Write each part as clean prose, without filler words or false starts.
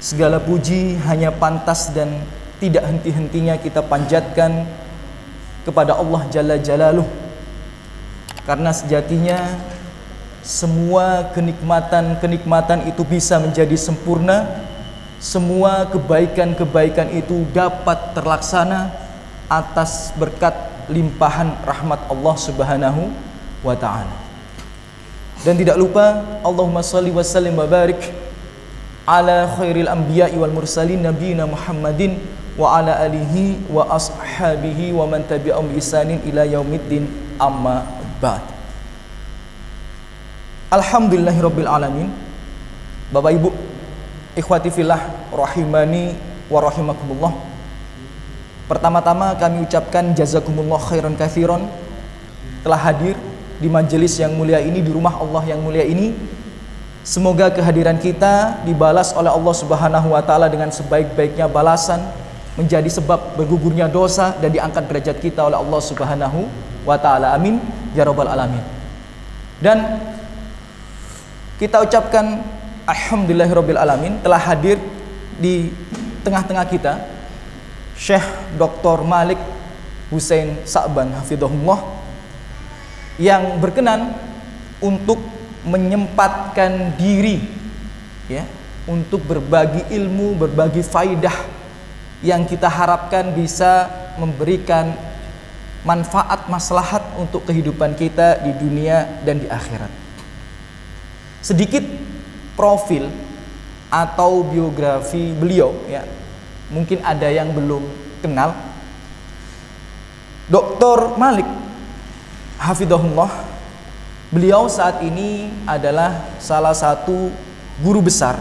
Segala puji hanya pantas dan tidak henti-hentinya kita panjatkan kepada Allah Jalla Jalaluh. Karena sejatinya semua kenikmatan-kenikmatan itu bisa menjadi sempurna. Semua kebaikan-kebaikan itu dapat terlaksana atas berkat limpahan rahmat Allah Subhanahu wa ta'ala. Dan tidak lupa Allahumma salli wa sallim wa barik ala khairil anbiya'i wal mursalin nabiyina Muhammadin wa ala alihi wa ashabihi wa man tabi'ahum bi ihsanin ila yaumiddin, amma ba'd. Alhamdulillahirabbil alamin. Bapak Ibu, ikhwati fillah rahimani wa rahimakumullah. Pertama-tama kami ucapkan jazakumullah khairan katsiran telah hadir di majelis yang mulia ini, di rumah Allah yang mulia ini. Semoga kehadiran kita dibalas oleh Allah Subhanahu wa ta'ala dengan sebaik-baiknya balasan, menjadi sebab bergugurnya dosa dan diangkat derajat kita oleh Allah Subhanahu wa ta'ala. Amin ya rabbal alamin. Dan kita ucapkan alhamdulillahirabbil alamin, telah hadir di tengah-tengah kita Syekh Dr. Malik Hussein Sa'ban hafidhahullah, yang berkenan untuk menyempatkan diri ya untuk berbagi ilmu, berbagi faidah yang kita harapkan bisa memberikan manfaat maslahat untuk kehidupan kita di dunia dan di akhirat. Sedikit profil atau biografi beliau ya, mungkin ada yang belum kenal. Dr. Malik hafidhahullah, beliau saat ini adalah salah satu guru besar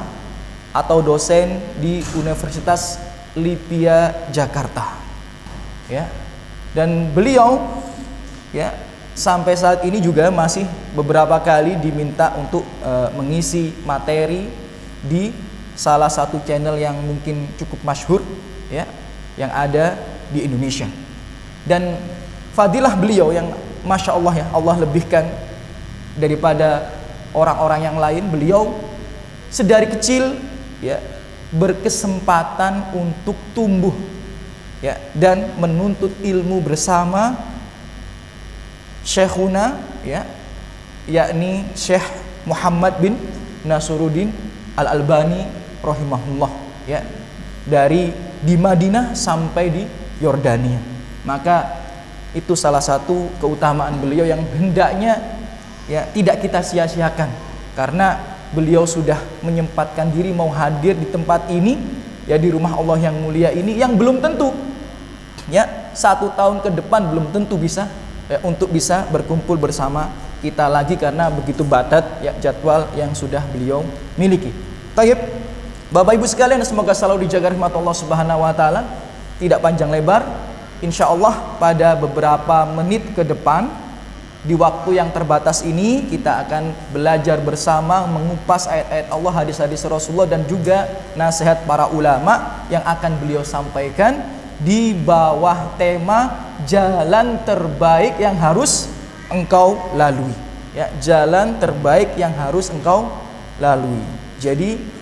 atau dosen di Universitas Lipia Jakarta ya. Dan beliau ya sampai saat ini juga masih beberapa kali diminta untuk mengisi materi di salah satu channel yang mungkin cukup masyhur ya, yang ada di Indonesia. Dan fadilah beliau yang masya Allah ya, Allah lebihkan daripada orang-orang yang lain. Beliau sedari kecil ya berkesempatan untuk tumbuh ya dan menuntut ilmu bersama Syekhuna ya, yakni Syekh Muhammad bin Nasruddin Al-Albani rahimahullah ya, dari di Madinah sampai di Yordania. Maka itu salah satu keutamaan beliau yang hendaknya ya tidak kita sia-siakan, karena beliau sudah menyempatkan diri mau hadir di tempat ini ya, di rumah Allah yang mulia ini, yang belum tentu ya 1 tahun ke depan belum tentu bisa ya, untuk bisa berkumpul bersama kita lagi, karena begitu padat ya jadwal yang sudah beliau miliki. Taib, Bapak Ibu sekalian, semoga selalu dijaga rahmat Allah Subhanahu wa ta'ala. Tidak panjang lebar, insya Allah pada beberapa menit ke depan di waktu yang terbatas ini kita akan belajar bersama mengupas ayat-ayat Allah, hadis-hadis Rasulullah, dan juga nasihat para ulama yang akan beliau sampaikan di bawah tema jalan terbaik yang harus engkau lalui ya, jalan terbaik yang harus engkau lalui. Jadi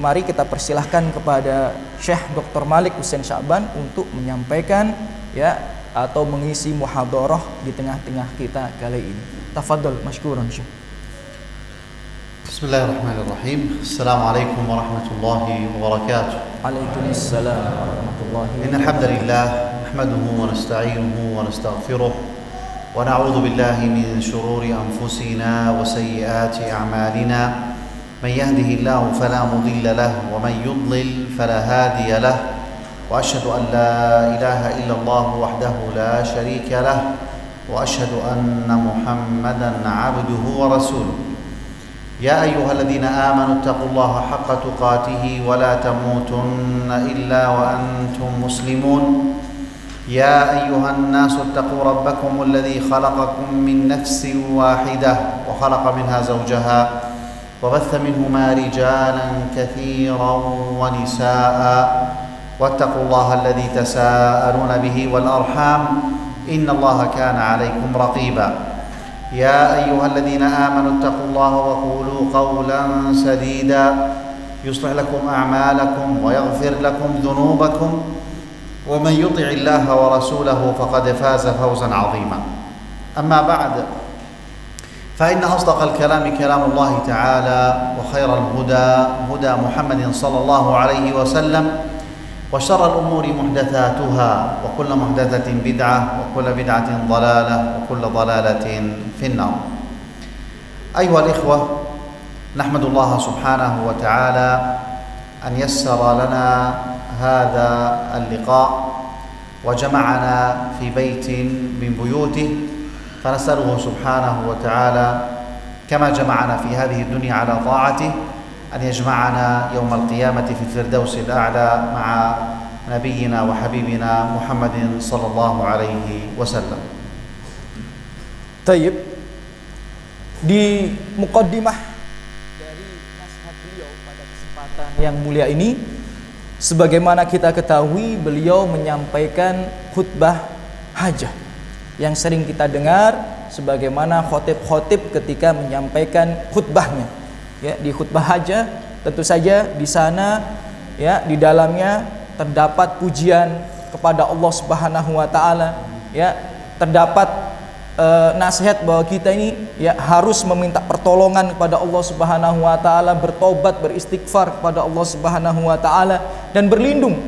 mari kita persilahkan kepada Syekh Dr. Malik Hussein Sa'ban untuk menyampaikan ya atau mengisi muhadharah di tengah-tengah kita kali ini. Tafadhal mashkuran Syekh. Bismillahirrahmanirrahim. Assalamualaikum warahmatullahi wabarakatuh. Waalaikumsalam warahmatullahi wabarakatuh. Innal hamdalillah nahmaduhu wa nasta'inuhu wa nastaghfiruh wa na'udzu billahi min shururi anfusina wa sayyiati a'malina. Man yahdihillahu fala mudilla lahu wa man yudlil fala hadiya lahu. وأشهد أن لا إله إلا الله وحده لا شريك له وأشهد أن محمدا عبده ورسوله. يا أيها الذين آمنوا اتقوا الله حق تقاته ولا تموتن إلا وأنتم مسلمون. يا أيها الناس اتقوا ربكم الذي خلقكم من نفس واحدة وخلق منها زوجها وبث منهما رجالا كثيرا ونساء واتقوا الله الذي تساءلون به والأرحام إن الله كان عليكم رقيبا. يا أيها الذين آمنوا اتقوا الله وقولوا قولا سديدا يصلح لكم أعمالكم ويغفر لكم ذنوبكم ومن يطع الله ورسوله فقد فاز فوزا عظيما. أما بعد، فإن أصدق الكلام كلام الله تعالى، وخير الهدى هدى محمد صلى الله عليه وسلم، وشر الأمور محدثاتها، وكل محدثة بدعة، وكل بدعة ضلالة، وكل ضلالة في النار. أيها الإخوة، نحمد الله سبحانه وتعالى أن يسر لنا هذا اللقاء وجمعنا في بيت من بيوته، فنسأله سبحانه وتعالى كما جمعنا في هذه الدنيا على طاعته أن يجمعنا يوم القيامة في الفردوس الأعلى مع نبينا وحبيبنا محمد صلى الله عليه وسلم. Tayyib, di muqaddimah dari nasihat beliau pada kesempatan yang mulia ini, sebagaimana kita ketahui, beliau menyampaikan khutbah hajah yang sering kita dengar sebagaimana khotib-khotib ketika menyampaikan khutbahnya. Ya, di khutbah hajah tentu saja di sana ya di dalamnya terdapat pujian kepada Allah Subhanahu wa taala, ya, terdapat nasihat bahwa kita ini ya harus meminta pertolongan kepada Allah Subhanahu wa taala, bertobat, beristighfar kepada Allah Subhanahu wa taala dan berlindung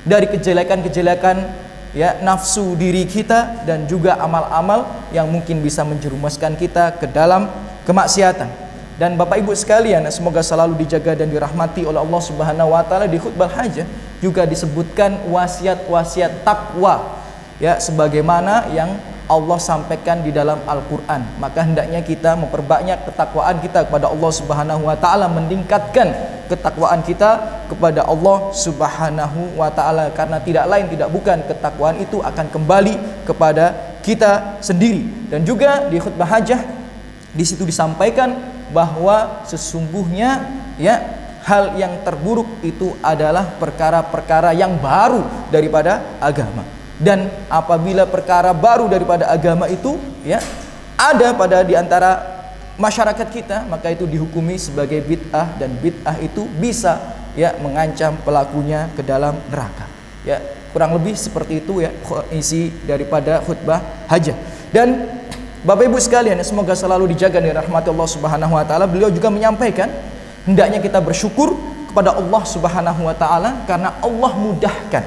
dari kejelekan-kejelekan ya nafsu diri kita dan juga amal-amal yang mungkin bisa menjerumuskan kita ke dalam kemaksiatan. Dan Bapak Ibu sekalian, semoga selalu dijaga dan dirahmati oleh Allah Subhanahu wa taala, di khutbah hajah juga disebutkan wasiat-wasiat takwa ya sebagaimana yang Allah sampaikan di dalam Al-Qur'an. Maka hendaknya kita memperbanyak ketakwaan kita kepada Allah Subhanahu wa taala, meningkatkan ketakwaan kita kepada Allah Subhanahu wa taala, karena tidak lain tidak bukan ketakwaan itu akan kembali kepada kita sendiri. Dan juga di khutbah hajah di situ disampaikan bahwa sesungguhnya ya hal yang terburuk itu adalah perkara-perkara yang baru daripada agama. Dan apabila perkara baru daripada agama itu ya ada pada di antara masyarakat kita, maka itu dihukumi sebagai bid'ah, dan bid'ah itu bisa ya mengancam pelakunya ke dalam neraka. Ya, kurang lebih seperti itu ya isi daripada khutbah hajah. Dan Bapak Ibu sekalian, semoga selalu dijaga dan dirahmati Allah Subhanahu wa taala. Beliau juga menyampaikan hendaknya kita bersyukur kepada Allah Subhanahu wa taala karena Allah mudahkan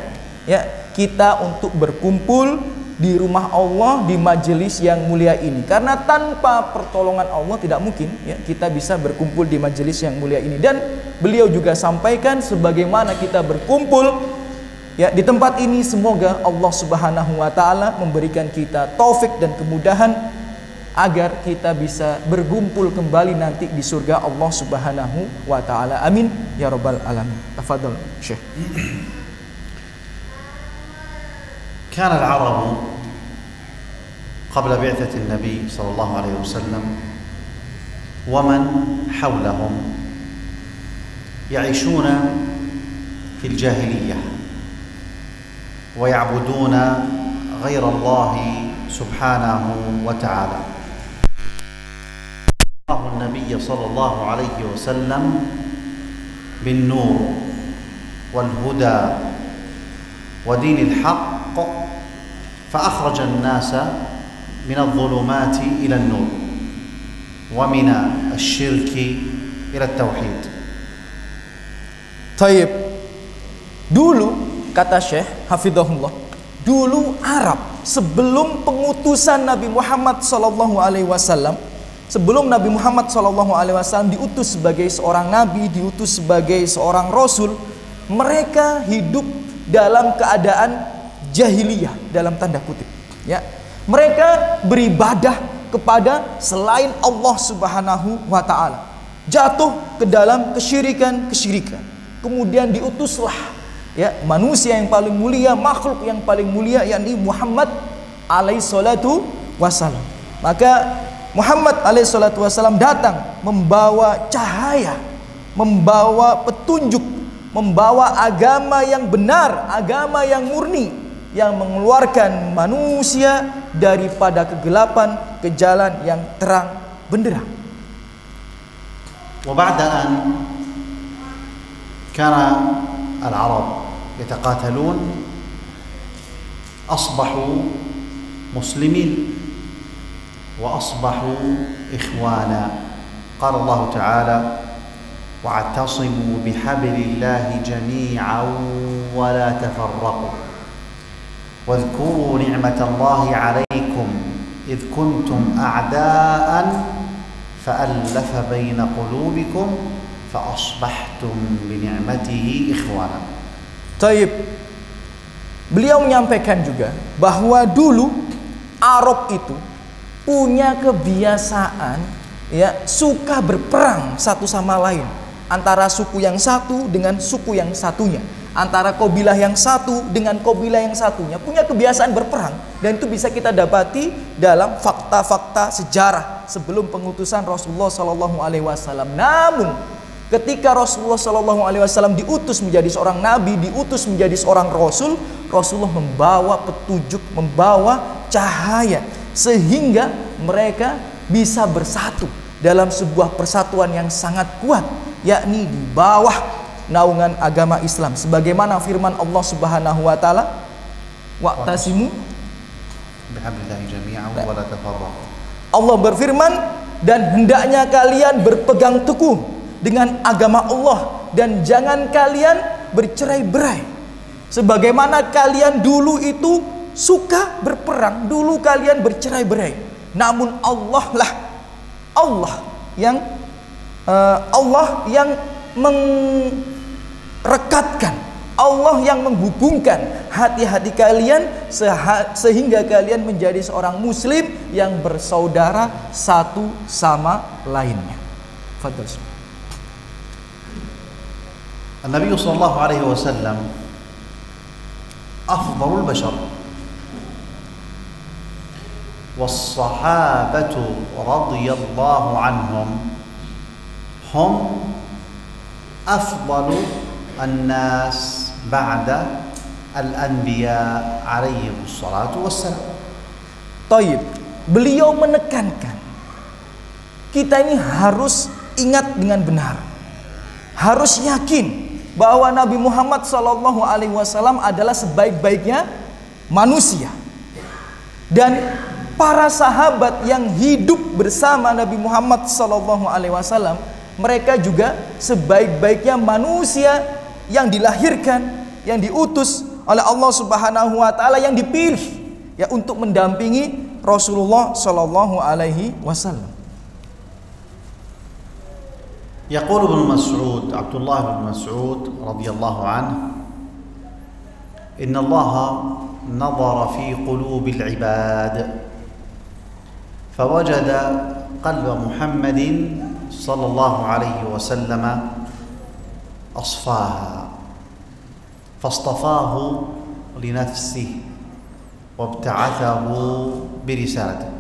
ya kita untuk berkumpul di rumah Allah di majelis yang mulia ini. Karena tanpa pertolongan Allah tidak mungkin ya kita bisa berkumpul di majelis yang mulia ini. Dan beliau juga sampaikan sebagaimana kita berkumpul ya di tempat ini, semoga Allah Subhanahu wa taala memberikan kita taufik dan kemudahan agar kita bisa berkumpul kembali nanti di surga Allah Subhanahu wa taala. Amin ya rabbal alamin. Tafadhal Syekh. كان العرب قبل بعثة النبي صلى الله عليه وسلم ومن حولهم يعيشون في الجاهلية ويعبدون غير الله سبحانه وتعالى. الله النبي صلى الله عليه وسلم بالنور والهدى ودين الحق، فأخرج الناس من الظلمات إلى النور ومن الشرك إلى التوحيد. Tayyib. Dulu kata Syekh Hafizahullah, dulu Arab sebelum pengutusan Nabi Muhammad sallallahu alaihi wasallam, sebelum Nabi Muhammad sallallahu alaihi wasallam diutus sebagai seorang nabi, diutus sebagai seorang rasul, mereka hidup dalam keadaan jahiliyah dalam tanda kutip ya. Mereka beribadah kepada selain Allah Subhanahu wa taala, jatuh ke dalam kesyirikan. Kemudian diutuslah ya manusia yang paling mulia, makhluk yang paling mulia, yakni Muhammad alaihi salatu wasallam. Maka Muhammad alaihi salatu wasallam datang membawa cahaya, membawa petunjuk, membawa agama yang benar, agama yang murni, yang mengeluarkan manusia daripada kegelapan ke jalan yang terang benderang. وبعد أن كان العرب يتقاتلون أصبحوا مسلمين وأصبحوا إخوانا. قال الله تعالى: واعتصموا بحبل الله جميعا ولا تفرقوا واذكروا نعمة الله عليكم إذ كنتم أعداء فألف بين قلوبكم فأصبحتم بنعمته إخوانا. Taib. Beliau menyampaikan juga bahwa dulu Arab itu punya kebiasaan ya suka berperang satu sama lain, antara suku yang satu dengan suku yang satunya, antara kabilah yang satu dengan kabilah yang satunya, punya kebiasaan berperang. Dan itu bisa kita dapati dalam fakta-fakta sejarah sebelum pengutusan Rasulullah SAW. Namun ketika Rasulullah SAW diutus menjadi seorang nabi, diutus menjadi seorang rasul, Rasulullah membawa petunjuk, membawa cahaya, sehingga mereka bisa bersatu dalam sebuah persatuan yang sangat kuat, yakni di bawah naungan agama Islam. Sebagaimana firman Allah Subhanahu wa taala, wa'tasimu bihablillahi jami'an wa la tafarraqu. Allah berfirman, dan hendaknya kalian berpegang teguh dengan agama Allah dan jangan kalian bercerai-berai. Sebagaimana kalian dulu itu suka berperang, dulu kalian bercerai-berai. Namun Allah yang merekatkan, Allah yang menghubungkan hati-hati kalian sehingga kalian menjadi seorang muslim yang bersaudara satu sama lainnya. Fadhal. Nabi sallallahu alaihi wasallam afdalul bashar والصحابة رضي الله عنهم هم أفضل الناس بعد الأنبياء عليهم الصلاة والسلام. Taib. Beliau menekankan kita ini harus ingat dengan benar, harus yakin bahwa Nabi Muhammad SAW adalah sebaik-baiknya manusia. Dan para sahabat yang hidup bersama Nabi Muhammad SAW, mereka juga sebaik-baiknya manusia yang dilahirkan, yang diutus oleh Allah Subhanahu wa taala, yang dipilih ya untuk mendampingi Rasulullah SAW. يقول ابن مسعود عبد الله بن مسعود رضي الله عنه: إن الله نظر في قلوب العباد فوجد قلب محمد صلى الله عليه وسلم أصفاها فاصطفاه لنفسه وابتعثه برسالته.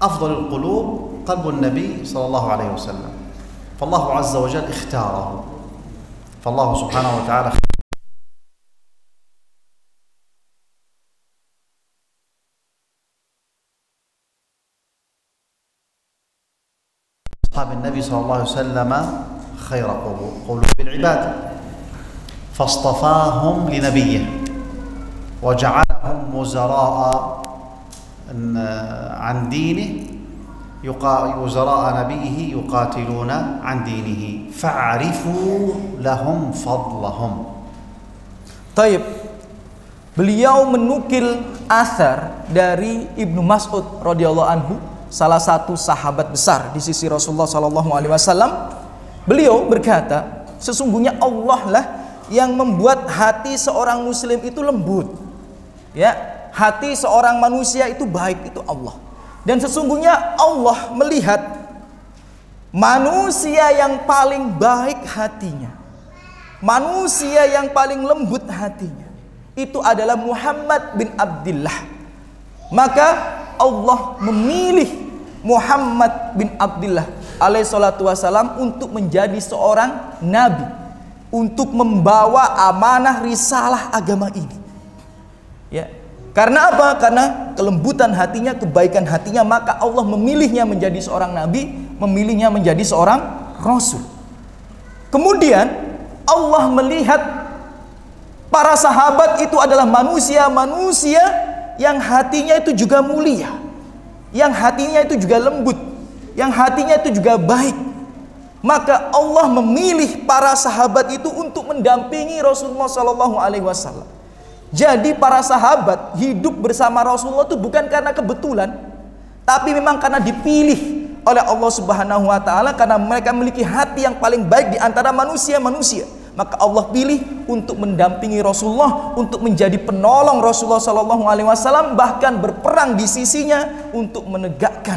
أفضل القلوب قلب النبي صلى الله عليه وسلم، فالله عز وجل اختاره، فالله سبحانه وتعالى أصحاب النبي صلى الله عليه وسلم خير قلوب العباد، فاصطفاهم لنبيه وجعلهم وزراء عن دينه، وزراء نبيه يقاتلون عن دينه، فاعرفوا لهم فضلهم. Taib. Beliau menukil asar dari Ibnu Mas'ud radhiyallahu anhu, salah satu sahabat besar di sisi Rasulullah SAW. Beliau berkata, sesungguhnya Allah lah yang membuat hati seorang muslim itu lembut. Ya, hati seorang manusia itu baik, itu Allah. Dan sesungguhnya Allah melihat manusia yang paling baik hatinya, manusia yang paling lembut hatinya, itu adalah Muhammad bin Abdullah. Maka Allah memilih Muhammad bin Abdullah alaihi salatu wasalam untuk menjadi seorang nabi, untuk membawa amanah risalah agama ini. Ya. Karena apa? Karena kelembutan hatinya, kebaikan hatinya, maka Allah memilihnya menjadi seorang nabi, memilihnya menjadi seorang rasul. Kemudian Allah melihat para sahabat itu adalah manusia-manusia yang hatinya itu juga mulia, yang hatinya itu juga lembut, yang hatinya itu juga baik. Maka Allah memilih para sahabat itu untuk mendampingi Rasulullah SAW. Jadi para sahabat hidup bersama Rasulullah itu bukan karena kebetulan, tapi memang karena dipilih oleh Allah Subhanahu wa taala, karena mereka memiliki hati yang paling baik di antara manusia-manusia. Maka Allah pilih untuk mendampingi Rasulullah, untuk menjadi penolong Rasulullah SAW, bahkan berperang di sisinya untuk menegakkan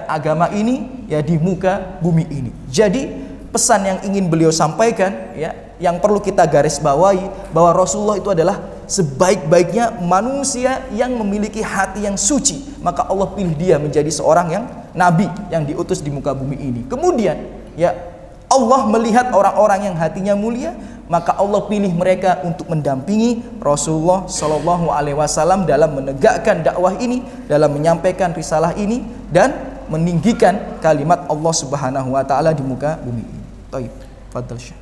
agama ini di muka bumi ini. Jadi pesan yang ingin beliau sampaikan yang perlu kita garis bawahi, bahwa Rasulullah itu adalah sebaik-baiknya manusia yang memiliki hati yang suci. Maka Allah pilih dia menjadi seorang yang nabi yang diutus di muka bumi ini. Kemudian Allah melihat orang-orang yang hatinya mulia, maka Allah pilih mereka untuk mendampingi Rasulullah SAW dalam menegakkan dakwah ini, dalam menyampaikan risalah ini, dan meninggikan kalimat Allah Subhanahu wa taala di muka bumi ini. Baik, fadhal Syekh.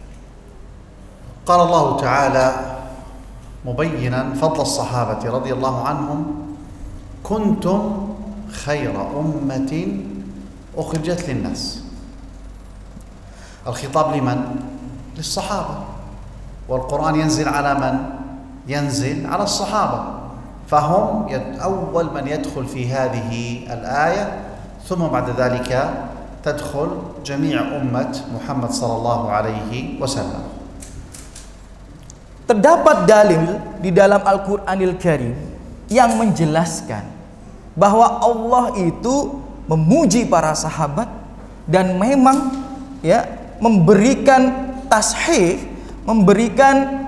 Qala Allah Ta'ala mubayyinan fadl as-sahabati radhiyallahu anhum, kuntum khayra ummatin ukhrijat lin-nas. الخطاب لمن؟ للصحابة، والقرآن ينزل على من؟ ينزل على الصحابة، فهم أول من يدخل في هذه الآية، ثم بعد ذلك تدخل جميع أمة محمد صلى الله عليه وسلم. Terdapat dalil di dalam Al-Qur'anil Karim yang menjelaskan bahwa Allah itu memuji para sahabat dan memang memberikan tashih, memberikan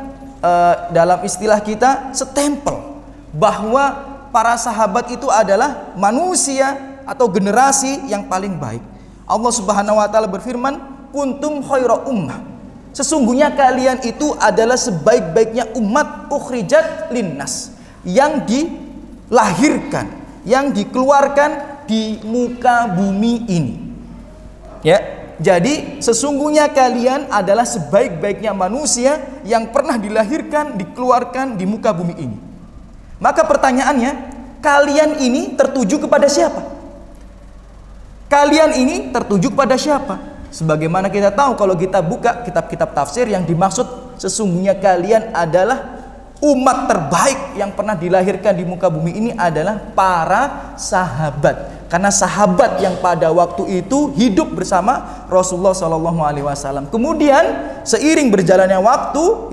dalam istilah kita setempel bahwa para sahabat itu adalah manusia atau generasi yang paling baik. Allah Subhanahu wa taala berfirman, kuntum khaira ummah, sesungguhnya kalian itu adalah sebaik-baiknya umat ukhrijat linnas, yang dilahirkan, yang dikeluarkan di muka bumi ini. Jadi sesungguhnya kalian adalah sebaik-baiknya manusia yang pernah dilahirkan, dikeluarkan di muka bumi ini. Maka pertanyaannya, kalian ini tertuju kepada siapa? Kalian ini tertuju kepada siapa? Sebagaimana kita tahu kalau kita buka kitab-kitab tafsir, yang dimaksud sesungguhnya kalian adalah umat terbaik yang pernah dilahirkan di muka bumi ini adalah para sahabat. Karena sahabat yang pada waktu itu hidup bersama Rasulullah SAW. Kemudian seiring berjalannya waktu,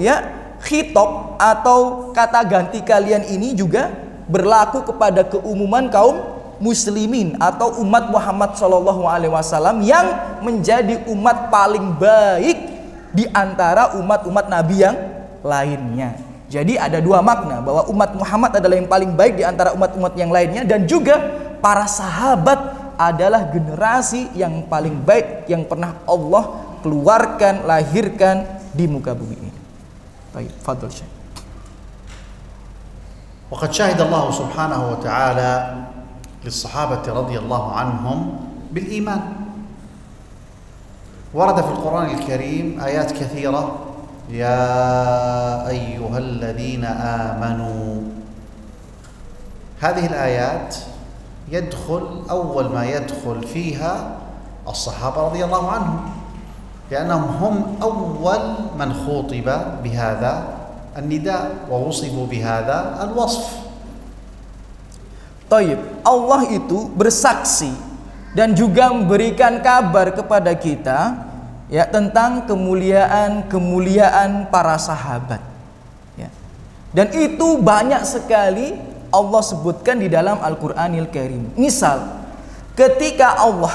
khitab atau kata ganti kalian ini juga berlaku kepada keumuman kaum muslimin atau umat Muhammad SAW yang menjadi umat paling baik di antara umat-umat Nabi yang lainnya. Jadi ada dua makna, bahwa umat Muhammad adalah yang paling baik di antara umat-umat yang lainnya, dan juga para sahabat adalah generasi yang paling baik yang pernah Allah keluarkan, lahirkan di muka bumi ini. Baik, fadhil Syekh. وقد شهد الله سبحانه وتعالى للصحابة رضي الله عنهم بالإيمان. ورد في القرآن الكريم آيات كثيرة، يا أيها الذين آمنوا. هذه الآيات يدخل أول ما يدخل فيها الصحابة رضي الله عنهم، لأنهم هم أول من خوطب بهذا النداء ووصفوا بهذا الوصف. Taib, Allah itu bersaksi dan juga memberikan kabar kepada kita tentang kemuliaan para sahabat. Dan itu banyak sekali Allah sebutkan di dalam Al-Qur'anil Karim. Misal, ketika Allah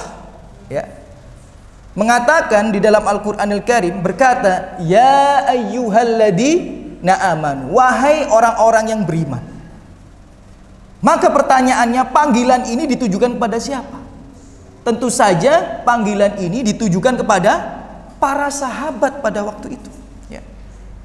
mengatakan di dalam Al-Qur'anil Karim, berkata, ya ayyuhalladzina amanu, wahai orang-orang yang beriman. Maka pertanyaannya, panggilan ini ditujukan kepada siapa? Tentu saja panggilan ini ditujukan kepada para sahabat pada waktu itu.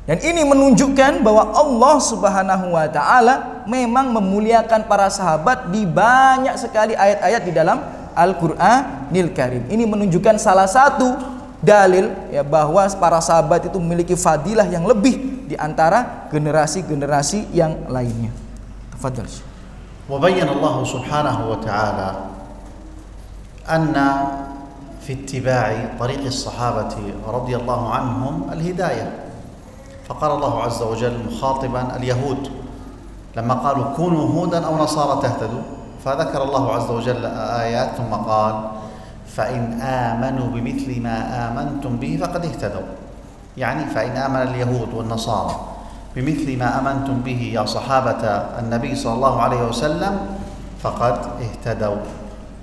Dan ini menunjukkan bahwa Allah Subhanahu wa taala memang memuliakan para sahabat di banyak sekali ayat-ayat di dalam Al-Qur'anil Karim. Ini menunjukkan salah satu dalil ya bahwa para sahabat itu memiliki fadilah yang lebih di antara generasi-generasi yang lainnya. Tafadhal. وبين الله سبحانه وتعالى أن في اتباع طريق الصحابة رضي الله عنهم الهداية، فقال الله عز وجل مخاطبا اليهود لما قالوا كونوا هودا أو نصارى تهتدوا، فذكر الله عز وجل آيات ثم قال فإن آمنوا بمثل ما آمنتم به فقد اهتدوا، يعني فإن آمن اليهود والنصارى بمثل ما آمنتم به يا صحابة النبي صلى الله عليه وسلم فقد اهتدوا.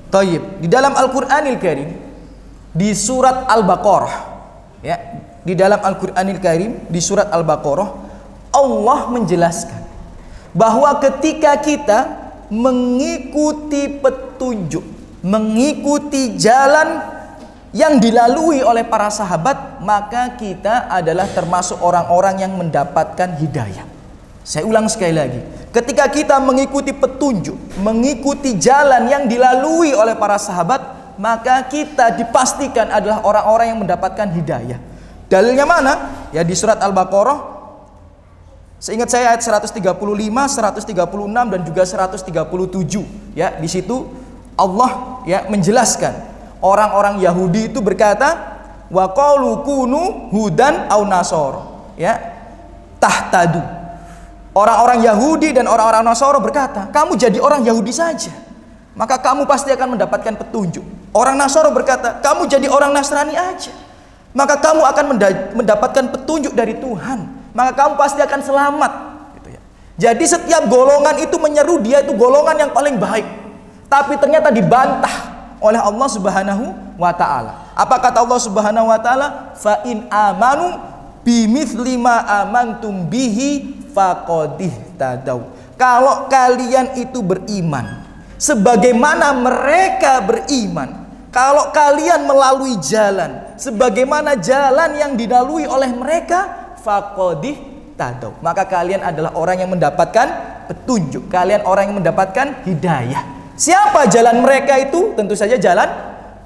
Tayyib, di dalam Al-Qur'anil Karim di surat Al-Baqarah ya, di dalam Al-Qur'anil Karim di surat Al-Baqarah Allah menjelaskan bahwa ketika kita mengikuti petunjuk, mengikuti jalan yang dilalui oleh para sahabat, maka kita adalah termasuk orang-orang yang mendapatkan hidayah. Saya ulang sekali lagi, ketika kita mengikuti petunjuk, mengikuti jalan yang dilalui oleh para sahabat, maka kita dipastikan adalah orang-orang yang mendapatkan hidayah. Dalilnya mana? Ya di surat Al-Baqarah, seingat saya ayat 135, 136 dan juga 137. Ya, di situ Allah ya menjelaskan orang-orang Yahudi itu berkata, wa qalu kunu hudan au nasara, ya, tahtadu. Orang-orang Yahudi dan orang-orang Nasara berkata, kamu jadi orang Yahudi saja, maka kamu pasti akan mendapatkan petunjuk. Orang Nasara berkata, kamu jadi orang Nasrani aja, maka kamu akan mendapatkan petunjuk dari Tuhan, maka kamu pasti akan selamat, gitu ya. Jadi setiap golongan itu menyeru dia itu golongan yang paling baik, tapi ternyata dibantah oleh Allah Subhanahu wa taala. Apa kata Allah Subhanahu wa taala? Fa in amanu bimithli ma amantum bihi faqadih tadau. Kalau kalian itu beriman sebagaimana mereka beriman, kalau kalian melalui jalan sebagaimana jalan yang dilalui oleh mereka, faqadih tadau, maka kalian adalah orang yang mendapatkan petunjuk, kalian orang yang mendapatkan hidayah. Siapa jalan mereka itu? Tentu saja jalan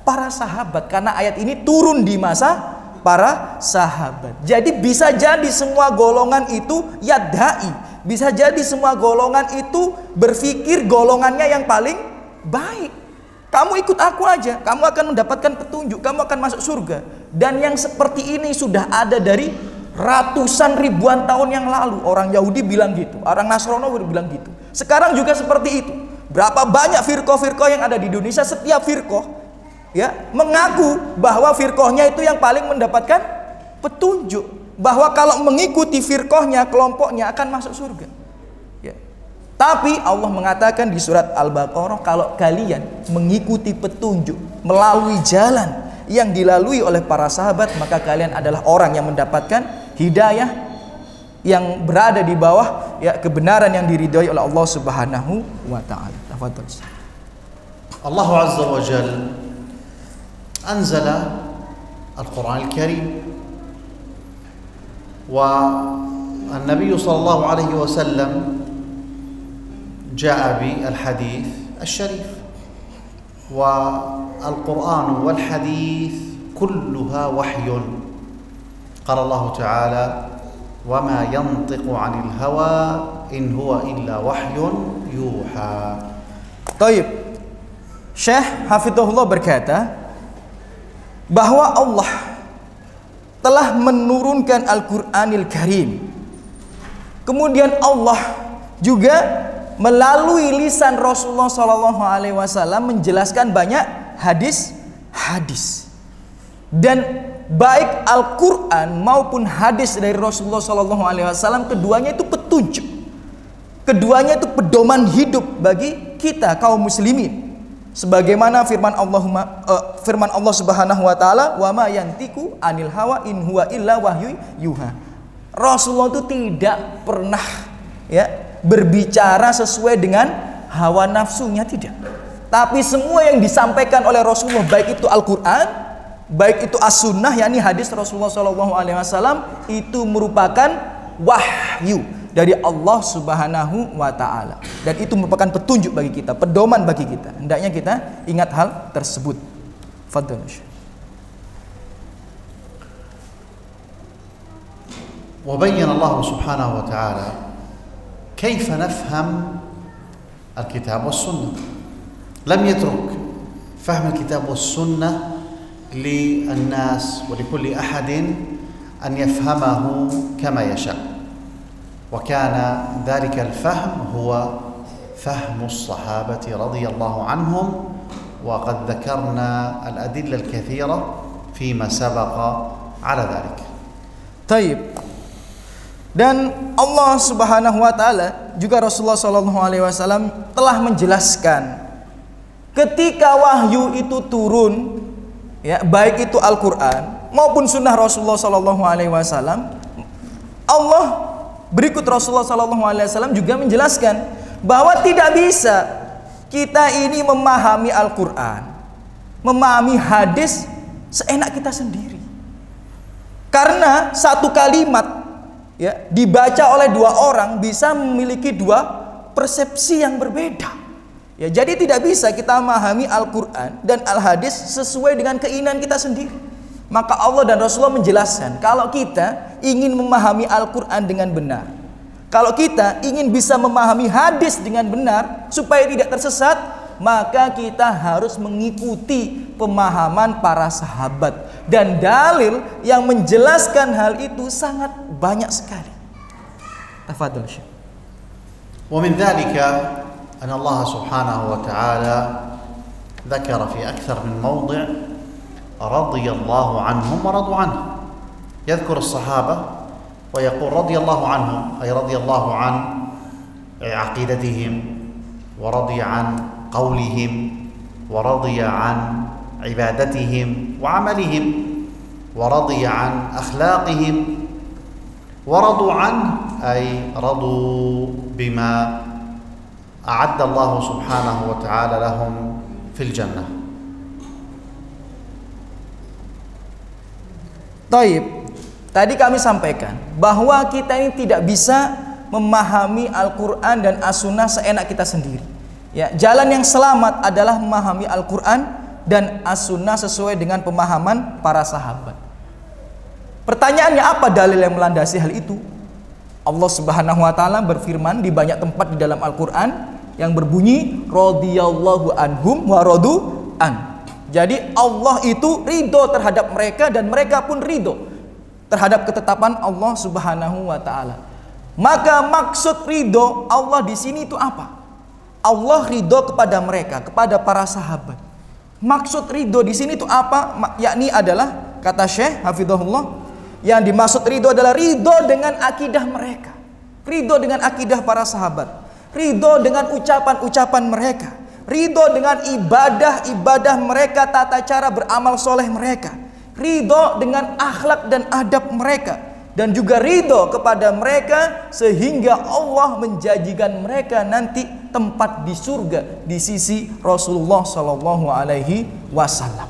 para sahabat, karena ayat ini turun di masa para sahabat. Jadi bisa jadi semua golongan itu yadda'i, bisa jadi semua golongan itu berpikir golongannya yang paling baik. Kamu ikut aku aja, kamu akan mendapatkan petunjuk, kamu akan masuk surga. Dan yang seperti ini sudah ada dari ratusan ribuan tahun yang lalu. Orang Yahudi bilang gitu, orang Nasrani bilang gitu. Sekarang juga seperti itu. Berapa banyak firqah-firqah yang ada di Indonesia, setiap firqah ya mengaku bahwa firqahnya itu yang paling mendapatkan petunjuk, bahwa kalau mengikuti firqahnya, kelompoknya akan masuk surga ya. Tapi Allah mengatakan di surat Al-Baqarah, kalau kalian mengikuti petunjuk melalui jalan yang dilalui oleh para sahabat, maka kalian adalah orang yang mendapatkan hidayah, yang berada di bawah ya kebenaran yang diridhai oleh Allah Subhanahu wa taala. Tafadhal. Allah Azza wa Jalla anzala Al-Qur'an Al-Karim wa An-Nabiy sallallahu alaihi wasallam jaa bi al-hadith al-sharif wa al-Qur'an wal hadith kulluha wahyun. Qala Allah Ta'ala وَمَا يَنْطِقُ عَنِ الْهَوَى إِنْ هُوَ إِلَّا وَحْيٌ يُوحَى. Taib. Syekh Hafidhullah berkata bahwa Allah telah menurunkan Al-Qur'anil Karim. Kemudian Allah juga melalui lisan Rasulullah SAW menjelaskan banyak hadis-hadis. Dan baik Al-Quran maupun hadis dari Rasulullah SAW, keduanya itu petunjuk, keduanya itu pedoman hidup bagi kita kaum muslimin. Sebagaimana firman Allah Subhanahu wa taala, wa ma yantiku anil hawa in huwa illa wahyu yuha. Rasulullah itu tidak pernah ya berbicara sesuai dengan hawa nafsunya, tidak. Tapi semua yang disampaikan oleh Rasulullah, baik itu Al-Quran, baik itu as-sunnah, yakni hadis Rasulullah SAW, itu merupakan wahyu dari Allah Subhanahu wa taala, dan itu merupakan petunjuk bagi kita, pedoman bagi kita. Hendaknya kita ingat hal tersebut. Fadhil. وبين الله سبحانه وتعالى كيف نفهم الكتاب والسنة. لم يترك فهم الكتاب والسنة للناس ولكل أحد أن يفهمه كما يشاء، وكان ذلك الفهم هو فهم الصحابة رضي الله عنهم، وقد ذكرنا الأدلة الكثيرة فيما سبق على ذلك. طيب. Dan Allah Subhanahu wa taala juga Rasulullah sallallahu alaihi wasallam telah menjelaskan ketika wahyu itu turun, ya, baik itu Al-Qur'an maupun sunnah Rasulullah sallallahu alaihi wasallam, Allah berikut Rasulullah sallallahu alaihi wasallam juga menjelaskan bahwa tidak bisa kita ini memahami Al-Qur'an, memahami hadis seenak kita sendiri. Karena satu kalimat, ya, dibaca oleh dua orang bisa memiliki dua persepsi yang berbeda. Ya, jadi tidak bisa kita memahami Al-Qur'an dan Al-Hadis sesuai dengan keinginan kita sendiri. Maka Allah dan Rasulullah menjelaskan, kalau kita ingin memahami Al-Qur'an dengan benar, kalau kita ingin bisa memahami hadis dengan benar supaya tidak tersesat, maka kita harus mengikuti pemahaman para sahabat, dan dalil yang menjelaskan hal itu sangat banyak sekali. Tafadhal Syekh. ومن ذلك أن الله سبحانه وتعالى ذكر في أكثر من موضع رضي الله عنهم ورضوا عنه. يذكر الصحابة ويقول رضي الله عنهم، أي رضي الله عن عقيدتهم، ورضي عن قولهم، ورضي عن عبادتهم وعملهم، ورضي عن أخلاقهم، ورضوا عنه أي رضوا بما أعد الله سبحانه وتعالى لهم في الجنة. Taib. Tadi kami sampaikan bahwa kita ini tidak bisa memahami Al-Qur'an dan As-Sunnah seenak kita sendiri. Ya, jalan yang selamat adalah memahami Al-Qur'an dan As-Sunnah sesuai dengan pemahaman para sahabat. Pertanyaannya, apa dalil yang melandasi hal itu? Allah Subhanahu wa taala berfirman di banyak tempat di dalam Al-Qur'an yang berbunyi radhiyallahu anhum wa radu an. Jadi Allah itu ridho terhadap mereka dan mereka pun ridho terhadap ketetapan Allah Subhanahu wa taala. Maka maksud ridho Allah di sini itu apa? Allah ridho kepada mereka, kepada para sahabat. Maksud ridho di sini itu apa? Yakni adalah, kata Syekh Hafizahullah, yang dimaksud ridho adalah ridho dengan akidah mereka, ridho dengan akidah para sahabat, ridho dengan ucapan-ucapan mereka, ridho dengan ibadah-ibadah mereka, tata cara beramal soleh mereka, ridho dengan akhlak dan adab mereka, dan juga ridho kepada mereka sehingga Allah menjanjikan mereka nanti tempat di surga di sisi Rasulullah Sallallahu Alaihi Wasallam.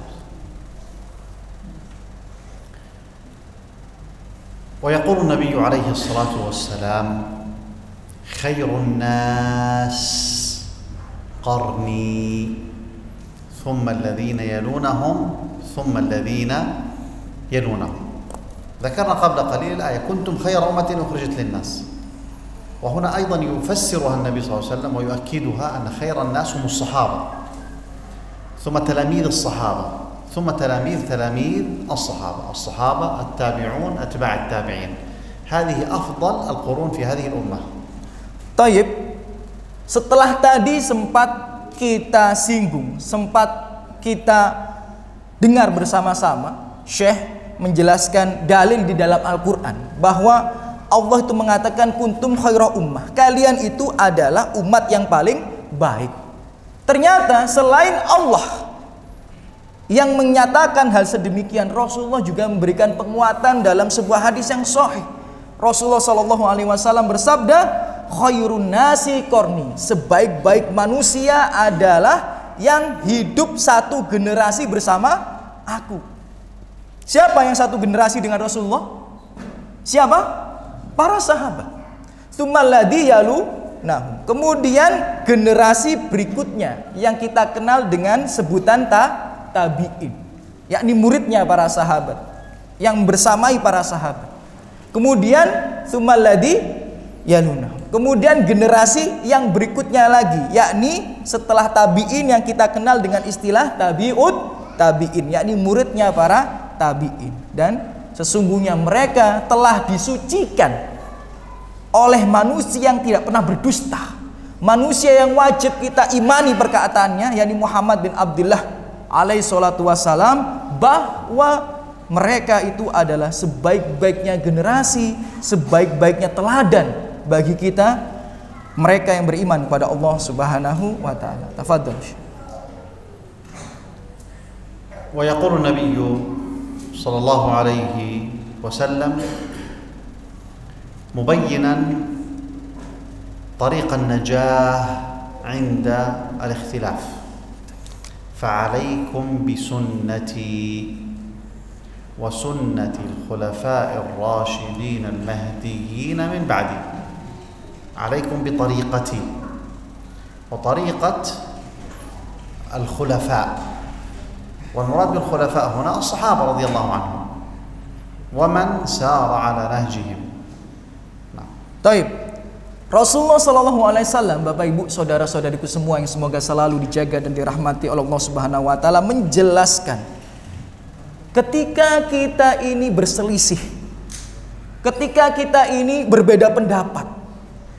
ويقول النبي عليه الصلاة والسلام خير الناس قرني ثم الذين يلونهم ثم الذين يلونهم. ذكرنا قبل قليل الآية كنتم خير أمة أخرجت للناس، وهنا أيضا يفسرها النبي صلى الله عليه وسلم ويؤكدها أن خير الناس هم الصحابة، ثم تلاميذ الصحابة، ثم تلاميذ الصحابة، الصحابة التابعون أتباع التابعين. هذه أفضل القرون في هذه الأمة. Taib. Setelah tadi sempat kita singgung, sempat kita dengar bersama-sama Syekh menjelaskan dalil di dalam Al-Quran bahwa Allah itu mengatakan kuntum khaira ummah, kalian itu adalah umat yang paling baik. Ternyata selain Allah yang menyatakan hal sedemikian, Rasulullah juga memberikan penguatan dalam sebuah hadis yang sahih. Rasulullah Shallallahu Alaihi Wasallam bersabda, khairun nasi korni, sebaik-baik manusia adalah yang hidup satu generasi bersama aku. Siapa yang satu generasi dengan Rasulullah? Siapa? Para sahabat. Tsummalladzi yalunahum. Kemudian generasi berikutnya yang kita kenal dengan sebutan tabi'in, yakni muridnya para sahabat yang bersamai para sahabat. Kemudian tsummal ladzi yaluna. Kemudian generasi yang berikutnya lagi, yakni setelah tabi'in yang kita kenal dengan istilah tabi'ut tabi'in, yakni muridnya para tabi'in. Dan sesungguhnya mereka telah disucikan oleh manusia yang tidak pernah berdusta, manusia yang wajib kita imani perkataannya, yakni Muhammad bin Abdullah alaihi salatu wassalam, bahwa mereka itu adalah sebaik-baiknya generasi, sebaik-baiknya teladan bagi kita, mereka yang beriman kepada Allah Subhanahu wa taala. Tafadhal. Wa yaqulu an-nabiy sallallahu alaihi wasallam mubayyinan طريق النجاح عند الاختلاف فعليكم بسنتي وسنة الخلفاء الراشدين المهديين من بعدي عليكم بطريقتي وطريقة الخلفاء والمراد بالخلفاء هنا الصحابة رضي الله عنهم ومن سار على نهجهم. طيب. Rasulullah Shallallahu Alaihi Wasallam, Bapak Ibu, saudara-saudariku semua yang semoga selalu dijaga dan dirahmati oleh Allah Subhanahu Wa Taala, menjelaskan ketika kita ini berselisih, ketika kita ini berbeda pendapat,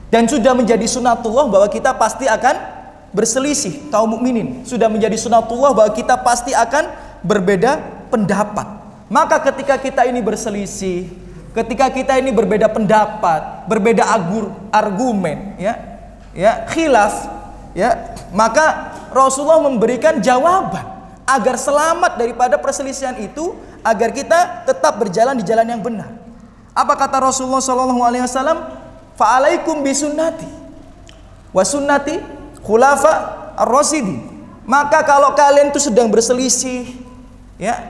dan sudah menjadi sunatullah bahwa kita pasti akan berselisih, kaum mukminin sudah menjadi sunatullah bahwa kita pasti akan berbeda pendapat. Maka ketika kita ini berselisih, ketika kita ini berbeda pendapat, berbeda argumen, khilaf, maka Rasulullah memberikan jawaban agar selamat daripada perselisihan itu, agar kita tetap berjalan di jalan yang benar. Apa kata Rasulullah SAW? Fa'alaikum bisunnati wa sunnati khulafa ar-rasyidin. Maka kalau kalian itu sedang berselisih,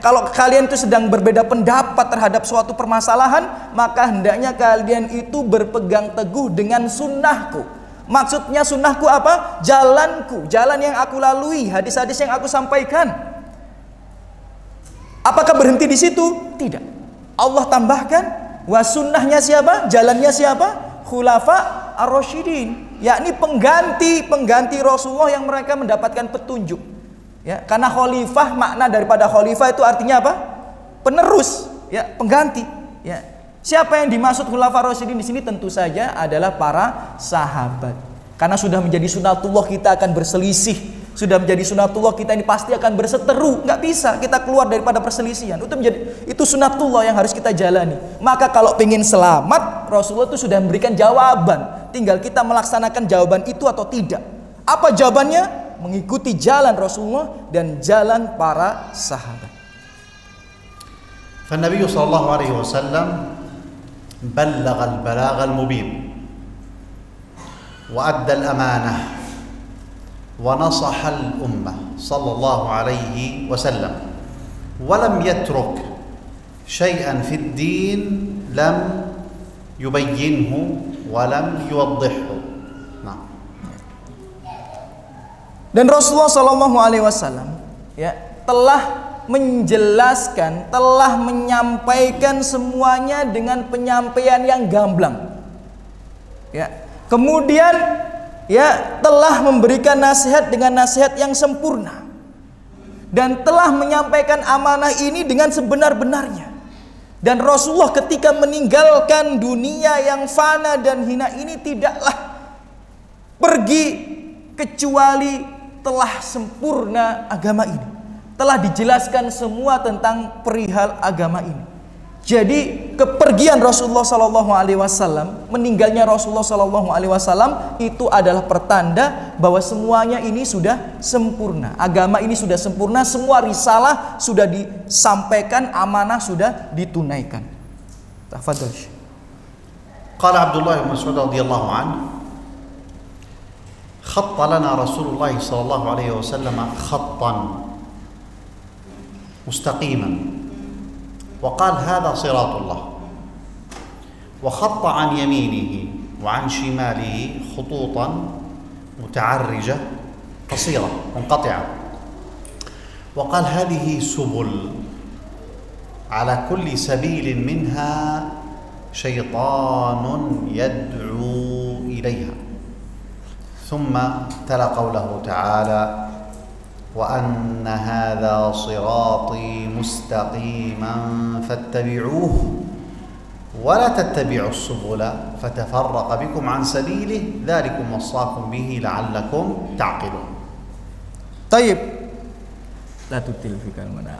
kalau kalian itu sedang berbeda pendapat terhadap suatu permasalahan, maka hendaknya kalian itu berpegang teguh dengan sunnahku. Maksudnya sunnahku apa? Jalanku, jalan yang aku lalui, hadis-hadis yang aku sampaikan. Apakah berhenti di situ? Tidak. Allah tambahkan, wa sunnahnya siapa? Jalannya siapa? Khulafa ar-rasyidin, yakni pengganti Rasulullah yang mereka mendapatkan petunjuk. Karena khalifah, makna daripada khalifah itu artinya apa? Penerus, pengganti. Siapa yang dimaksud khulafa rasyidin di sini? Tentu saja adalah para sahabat. Karena sudah menjadi sunatullah kita akan berselisih, sudah menjadi sunatullah kita ini pasti akan berseteru. Nggak bisa kita keluar daripada perselisihan. Itu sunatullah yang harus kita jalani. Maka kalau pengen selamat, Rasulullah itu sudah memberikan jawaban. Tinggal kita melaksanakan jawaban itu atau tidak. Apa jawabannya? Mengikuti jalan Rasulullah dan jalan para sahabat. فالنبي صلى الله عليه وسلم بلغ البلاغ المبين وأدى الأمانة ونصح الأمة صلى الله عليه وسلم ولم يترك شيئا في الدين لم يبينه ولم يوضحه. Dan Rasulullah Shallallahu Alaihi Wasallam telah menjelaskan, telah menyampaikan semuanya dengan penyampaian yang gamblang. Kemudian telah memberikan nasihat dengan nasihat yang sempurna, dan telah menyampaikan amanah ini dengan sebenar-benarnya. Dan Rasulullah ketika meninggalkan dunia yang fana dan hina ini tidaklah pergi kecuali telah sempurna agama ini, telah dijelaskan semua tentang perihal agama ini. Jadi kepergian Rasulullah Sallallahu Alaihi Wasallam, meninggalnya Rasulullah Sallallahu Alaihi Wasallam itu adalah pertanda bahwa semuanya ini sudah sempurna, agama ini sudah sempurna, semua risalah sudah disampaikan, amanah sudah ditunaikan. Tafadhol. Qala Abdullah bin Mas'ud radhiyallahu anhu, خط لنا رسول الله صلى الله عليه وسلم خطا مستقيما وقال هذا صراط الله وخط عن يمينه وعن شماله خطوطا متعرجة قصيرة منقطعة وقال هذه سبل على كل سبيل منها شيطان يدعو إليها. ثم تلا قوله تعالى: وأن هذا صراطي مستقيما فاتبعوه ولا تتبعوا السبل فتفرق بكم عن سبيله ذلكم وصاكم به لعلكم تعقلون. طيب لا تبتل في كلمنا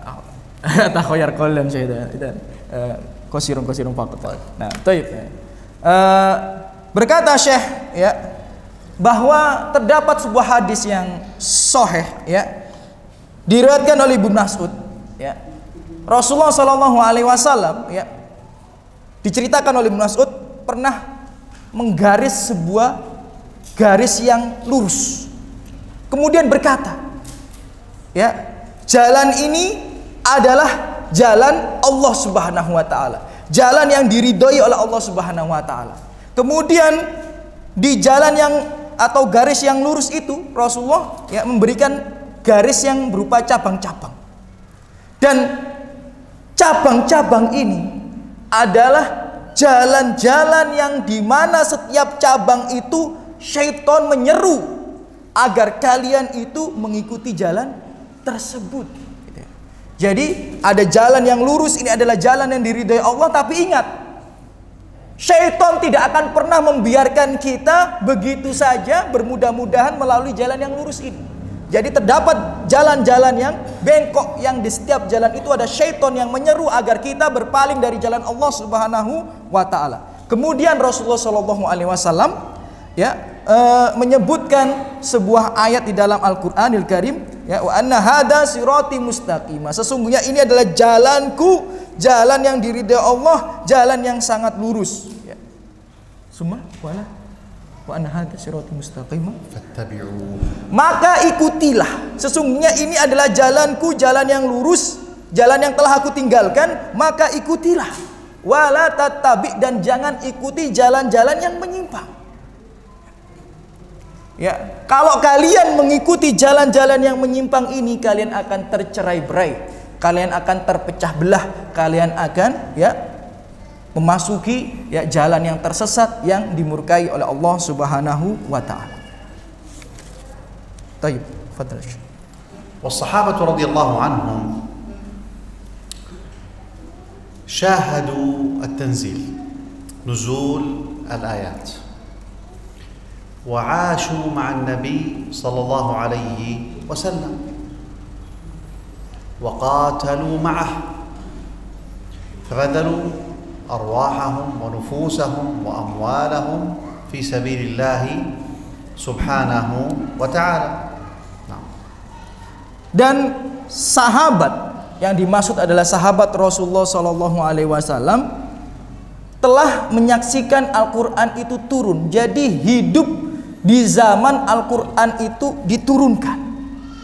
تخير قولا شيئا kosirun faqat. Nah, taib. Berkata Syekh ya bahwa terdapat sebuah hadis yang sahih ya diriwayatkan oleh Ibnu Mas'ud ya. Rasulullah sallallahu alaihi wasallam ya diceritakan oleh Ibnu Mas'ud pernah menggaris sebuah garis yang lurus. Kemudian berkata, ya, jalan ini adalah jalan Allah Subhanahu wa taala. Jalan yang diridhoi oleh Allah Subhanahu wa taala. Kemudian di jalan yang atau garis yang lurus itu Rasulullah ya memberikan garis yang berupa cabang-cabang. Dan cabang-cabang ini adalah jalan-jalan yang dimana setiap cabang itu syaitan menyeru agar kalian itu mengikuti jalan tersebut. Jadi ada jalan yang lurus, ini adalah jalan yang diridhai Allah. Tapi ingat, syaitan tidak akan pernah membiarkan kita begitu saja bermudah-mudahan melalui jalan yang lurus ini. Jadi terdapat jalan-jalan yang bengkok, yang di setiap jalan itu ada syaitan yang menyeru agar kita berpaling dari jalan Allah Subhanahu wa taala. Kemudian Rasulullah Shallallahu alaihi wasallam ya menyebutkan sebuah ayat di dalam Al-Qur'anil Karim, ya, wa anna hada sirati mustaqima. Sesungguhnya ini adalah jalanku, jalan yang diridhai Allah, jalan yang sangat lurus. Ya. Summa wala wa anna hada sirati mustaqima fattabi'u. Maka ikutilah. Sesungguhnya ini adalah jalanku, jalan yang lurus, jalan yang telah aku tinggalkan, maka ikutilah. Wala tattabi, dan jangan ikuti jalan-jalan yang menyimpang. Ya, kalau kalian mengikuti jalan-jalan yang menyimpang ini, kalian akan tercerai-berai, kalian akan terpecah belah, kalian akan ya memasuki ya jalan yang tersesat yang dimurkai oleh Allah Subhanahu wa taala. Baik, fadhal. والصحابة رضي الله عنهم شاهدوا التنزيل، نزول الآيات، وعاشوا مع النبي صلى الله عليه وسلم، وقاتلوا معه، فبذلوا أرواحهم ونفوسهم وأموالهم في سبيل الله سبحانه وتعالى. Dan sahabat yang dimaksud adalah sahabat Rasulullah Shallallahu alaihi wasallam telah menyaksikan Al-Quran itu turun. Jadi hidup di zaman Al-Quran itu diturunkan,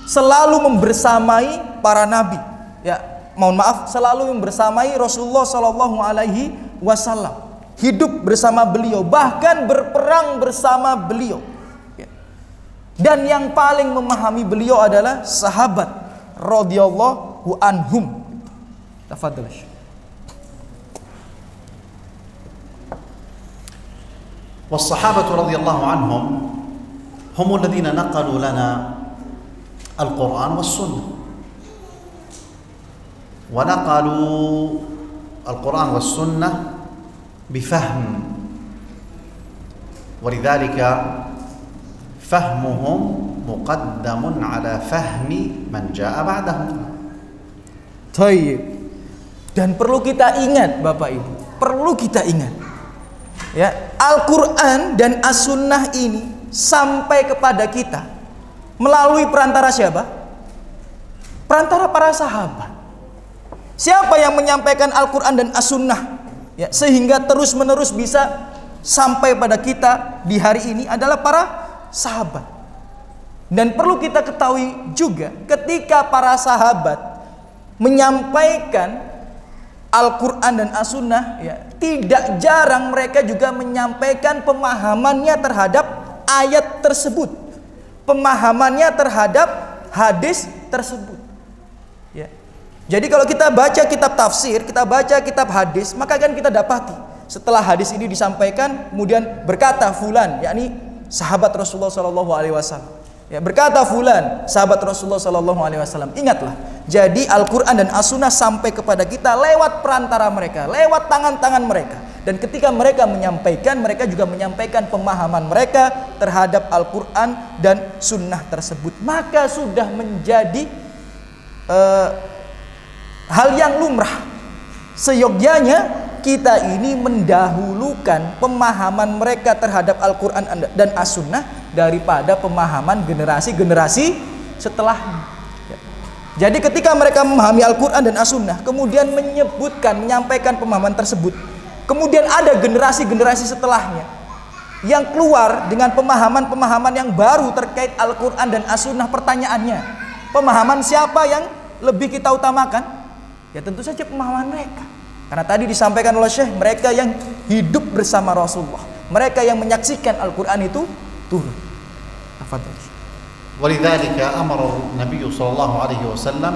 selalu membersamai para nabi. Ya, mohon maaf, selalu membersamai Rasulullah Shallallahu Alaihi Wasallam. Hidup bersama beliau, bahkan berperang bersama beliau. Ya. Dan yang paling memahami beliau adalah sahabat radhiyallahu anhum. Tafadhal. والصحابة رضي الله عنهم هم الذين نقلوا لنا القرآن والسنة، ونقلوا القرآن والسنة بفهم، ولذلك فهمهم مقدم على فهم من جاء بعدهم. Baik. Dan perlu kita ingat Bapak Ibu, perlu kita ingat ya, Al-Quran dan As-Sunnah ini sampai kepada kita melalui perantara siapa? Perantara para sahabat. Siapa yang menyampaikan Al-Quran dan As-Sunnah ya, sehingga terus menerus bisa sampai pada kita di hari ini adalah para sahabat. Dan perlu kita ketahui juga, ketika para sahabat menyampaikan Al-Quran dan As-Sunnah ya, tidak jarang mereka juga menyampaikan pemahamannya terhadap ayat tersebut, pemahamannya terhadap hadis tersebut ya. Jadi kalau kita baca kitab tafsir, kita baca kitab hadis, maka kan kita dapati setelah hadis ini disampaikan, kemudian berkata fulan, yakni sahabat Rasulullah sallallahu alaihi wasallam. Ya, berkata fulan, sahabat Rasulullah sallallahu alaihi wasallam. Ingatlah, jadi Al-Qur'an dan As-Sunnah sampai kepada kita lewat perantara mereka, lewat tangan-tangan mereka. Dan ketika mereka menyampaikan, mereka juga menyampaikan pemahaman mereka terhadap Al-Qur'an dan Sunnah tersebut. Maka sudah menjadi hal yang lumrah. Seyogyanya kita ini mendahulukan pemahaman mereka terhadap Al-Qur'an dan As-Sunnah daripada pemahaman generasi-generasi setelahnya. Jadi ketika mereka memahami Al-Qur'an dan As-Sunnah, kemudian menyampaikan pemahaman tersebut, kemudian ada generasi-generasi setelahnya yang keluar dengan pemahaman-pemahaman yang baru terkait Al-Qur'an dan As-Sunnah. Pertanyaannya, pemahaman siapa yang lebih kita utamakan? Ya tentu saja pemahaman mereka. Karena tadi disampaikan oleh Syekh, mereka yang hidup bersama Rasulullah, mereka yang menyaksikan Al-Qur'an itu turun. ولذلك أمر النبي صلى الله عليه وسلم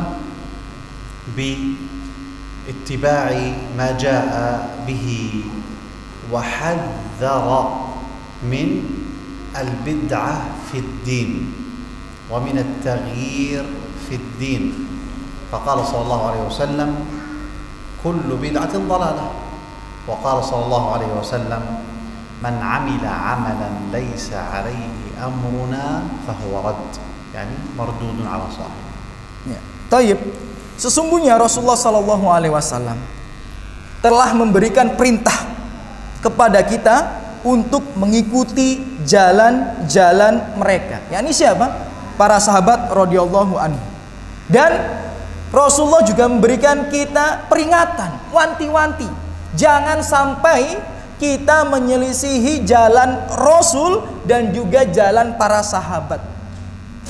باتباع ما جاء به وحذر من البدعة في الدين ومن التغيير في الدين، فقال صلى الله عليه وسلم كل بدعة ضلالة، وقال صلى الله عليه وسلم من عمل عملا ليس عليه أمرنا فهو رد، يعني مردود على صاحبه. Ya. Taib. Sesungguhnya Rasulullah sallallahu alaihi wasallam telah memberikan perintah kepada kita untuk mengikuti jalan-jalan mereka. Yakni siapa? Para sahabat radhiyallahu anhu. Dan Rasulullah juga memberikan kita peringatan, wanti-wanti. Jangan sampai kita menyelisihi jalan Rasul dan juga jalan para sahabat.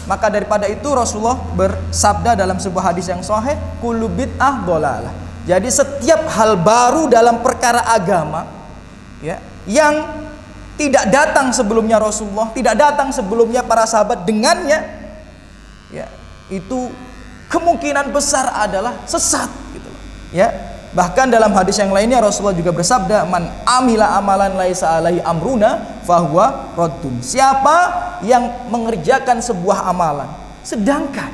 Maka daripada itu Rasulullah bersabda dalam sebuah hadis yang sahih, kullu bid'ah dhalalah. Jadi setiap hal baru dalam perkara agama, ya, yang tidak datang sebelumnya Rasulullah, tidak datang sebelumnya para sahabat dengannya, ya, itu kemungkinan besar adalah sesat gitu. Ya. Bahkan dalam hadis yang lainnya Rasulullah juga bersabda, man amila amalan laisa alaihi amruna fahuwa raddun. Siapa yang mengerjakan sebuah amalan sedangkan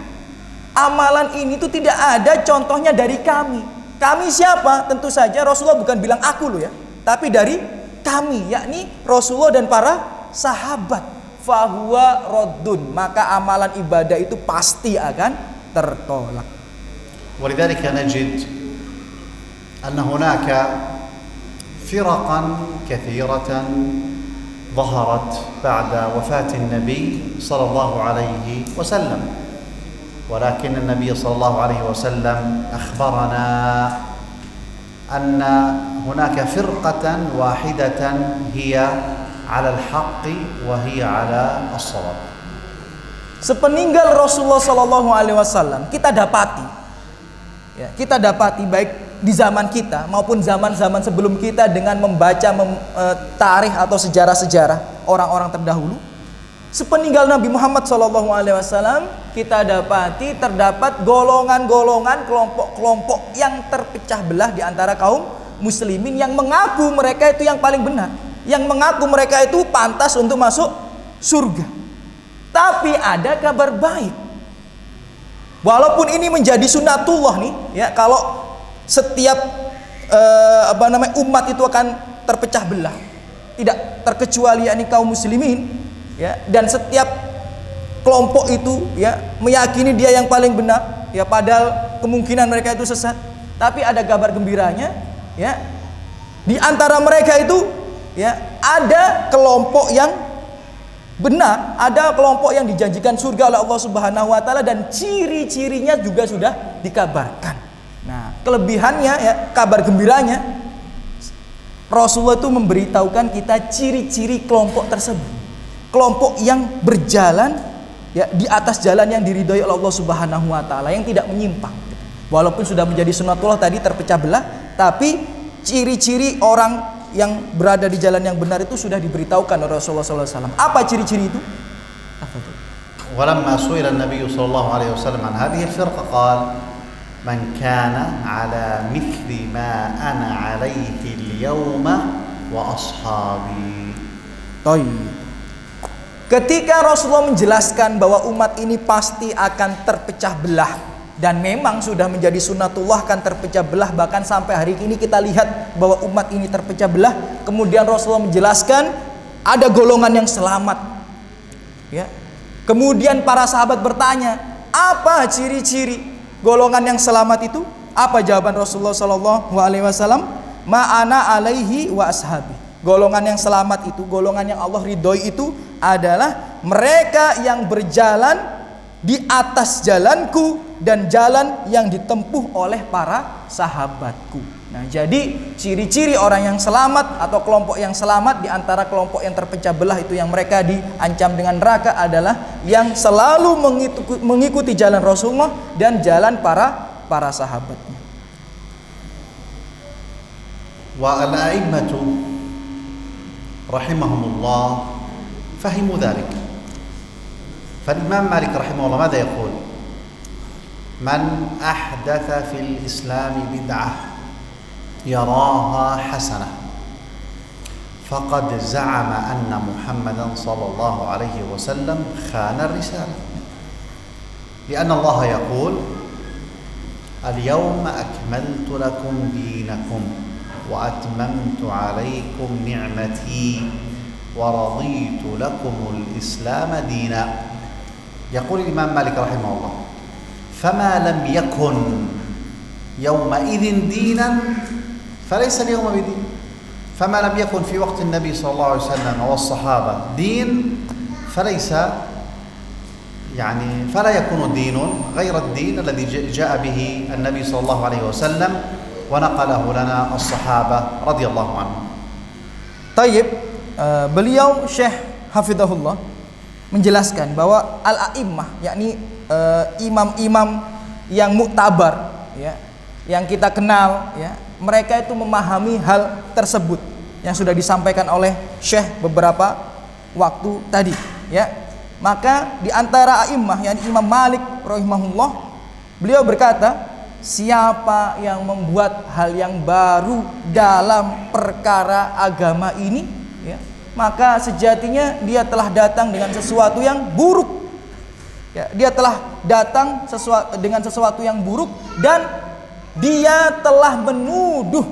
amalan ini tuh tidak ada contohnya dari kami. Kami siapa? Tentu saja Rasulullah bukan bilang aku loh ya, tapi dari kami, yakni Rasulullah dan para sahabat. Fahuwa raddun, maka amalan ibadah itu pasti akan tertolak. ولذلك نجد أن هناك فرقا كثيرة ظهرت بعد وفاة النبي صلى الله عليه وسلم، ولكن النبي صلى الله عليه وسلم أخبرنا أن هناك فرقة واحدة هي على الحق وهي على الصواب. Sepeninggal Rasulullah sallallahu alaihi wasallam kita dapati, ya, kita dapati baik di zaman kita maupun zaman-zaman sebelum kita dengan membaca tarikh atau sejarah-sejarah orang-orang terdahulu, sepeninggal Nabi Muhammad SAW kita dapati terdapat golongan-golongan, kelompok-kelompok yang terpecah belah di antara kaum muslimin yang mengaku mereka itu yang paling benar, yang mengaku mereka itu pantas untuk masuk surga. Tapi ada kabar baik, walaupun ini menjadi sunnatullah nih, ya, kalau setiap umat itu akan terpecah belah, tidak terkecuali yakni kaum muslimin, ya, dan setiap kelompok itu, ya, meyakini dia yang paling benar, ya, padahal kemungkinan mereka itu sesat. Tapi ada kabar gembiranya, ya, di antara mereka itu, ya, ada kelompok yang benar, ada kelompok yang dijanjikan surga oleh Allah Subhanahu wa taala, dan ciri-cirinya juga sudah dikabarkan. Nah, kelebihannya, ya, kabar gembiranya, Rasulullah itu memberitahukan kita ciri-ciri kelompok tersebut. Kelompok yang berjalan, ya, di atas jalan yang diridhoi oleh Allah Subhanahu wa taala, yang tidak menyimpang. Walaupun sudah menjadi sunnatullah tadi terpecah belah, tapi ciri-ciri orang yang berada di jalan yang benar itu sudah diberitahukan oleh Rasulullah SAW. Apa ciri-ciri itu? ولما سئل النبي صلى الله عليه وسلم عن هذه الفرقة قال من كان على مثل ما أنا عليه اليوم وأصحابي. Ketika Rasulullah menjelaskan bahwa umat ini pasti akan terpecah belah, dan memang sudah menjadi sunnatullah akan terpecah belah, bahkan sampai hari ini kita lihat bahwa umat ini terpecah belah. Kemudian Rasulullah menjelaskan ada golongan yang selamat, ya. Kemudian para sahabat bertanya, apa ciri-ciri golongan yang selamat itu? Apa jawaban Rasulullah SAW? Ma'ana alaihi wa ashabi. Golongan yang selamat itu, golongan yang Allah ridhoi itu adalah mereka yang berjalan di atas jalanku dan jalan yang ditempuh oleh para sahabatku. Nah, jadi ciri-ciri orang yang selamat atau kelompok yang selamat di antara kelompok yang terpecah belah itu, yang mereka diancam dengan neraka, adalah yang selalu mengikuti jalan Rasulullah dan jalan para sahabatnya. Wa al-a'immatu rahimahumullah fahimu dhalik. Fal-Imam Malik rahimahullah madza yaqul? Man ahdatha fil Islam bid'ah yaraha hasanah faqad za'ama anna Muhammadan sallallahu alaihi wasallam khana ar-risalah. Lianna Allah yaqul al-yawma akmaltu lakum dinakum wa atmamtu alaikum ni'mati wa raditu lakumul Islam dina. Yaqul Imam Malik rahimahullah, fama lam yakun yawma idhin dinan falaysa al-yawma bidin. Fama lam yakun fi waqti an-nabi sallallahu alaihi wasallam was-sahaba din falaysa يعني فلا يكون دين غير الدين الذي جاء به النبي صلى الله عليه وسلم ونقله لنا الصحابة رضي الله عنهم. Tayyib, beliau Syekh Hafidhahullah menjelaskan bahwa al-a'immah, yakni imam-imam yang muktabar, ya, yang kita kenal, ya, mereka itu memahami hal tersebut yang sudah disampaikan oleh Syekh beberapa waktu tadi, ya. Maka di antara a'immah, yakni Imam Malik rahimahullah, beliau berkata, siapa yang membuat hal yang baru dalam perkara agama ini, ya, maka sejatinya dia telah datang dengan sesuatu yang buruk, ya, dia telah datang dengan sesuatu yang buruk, dan dia telah menuduh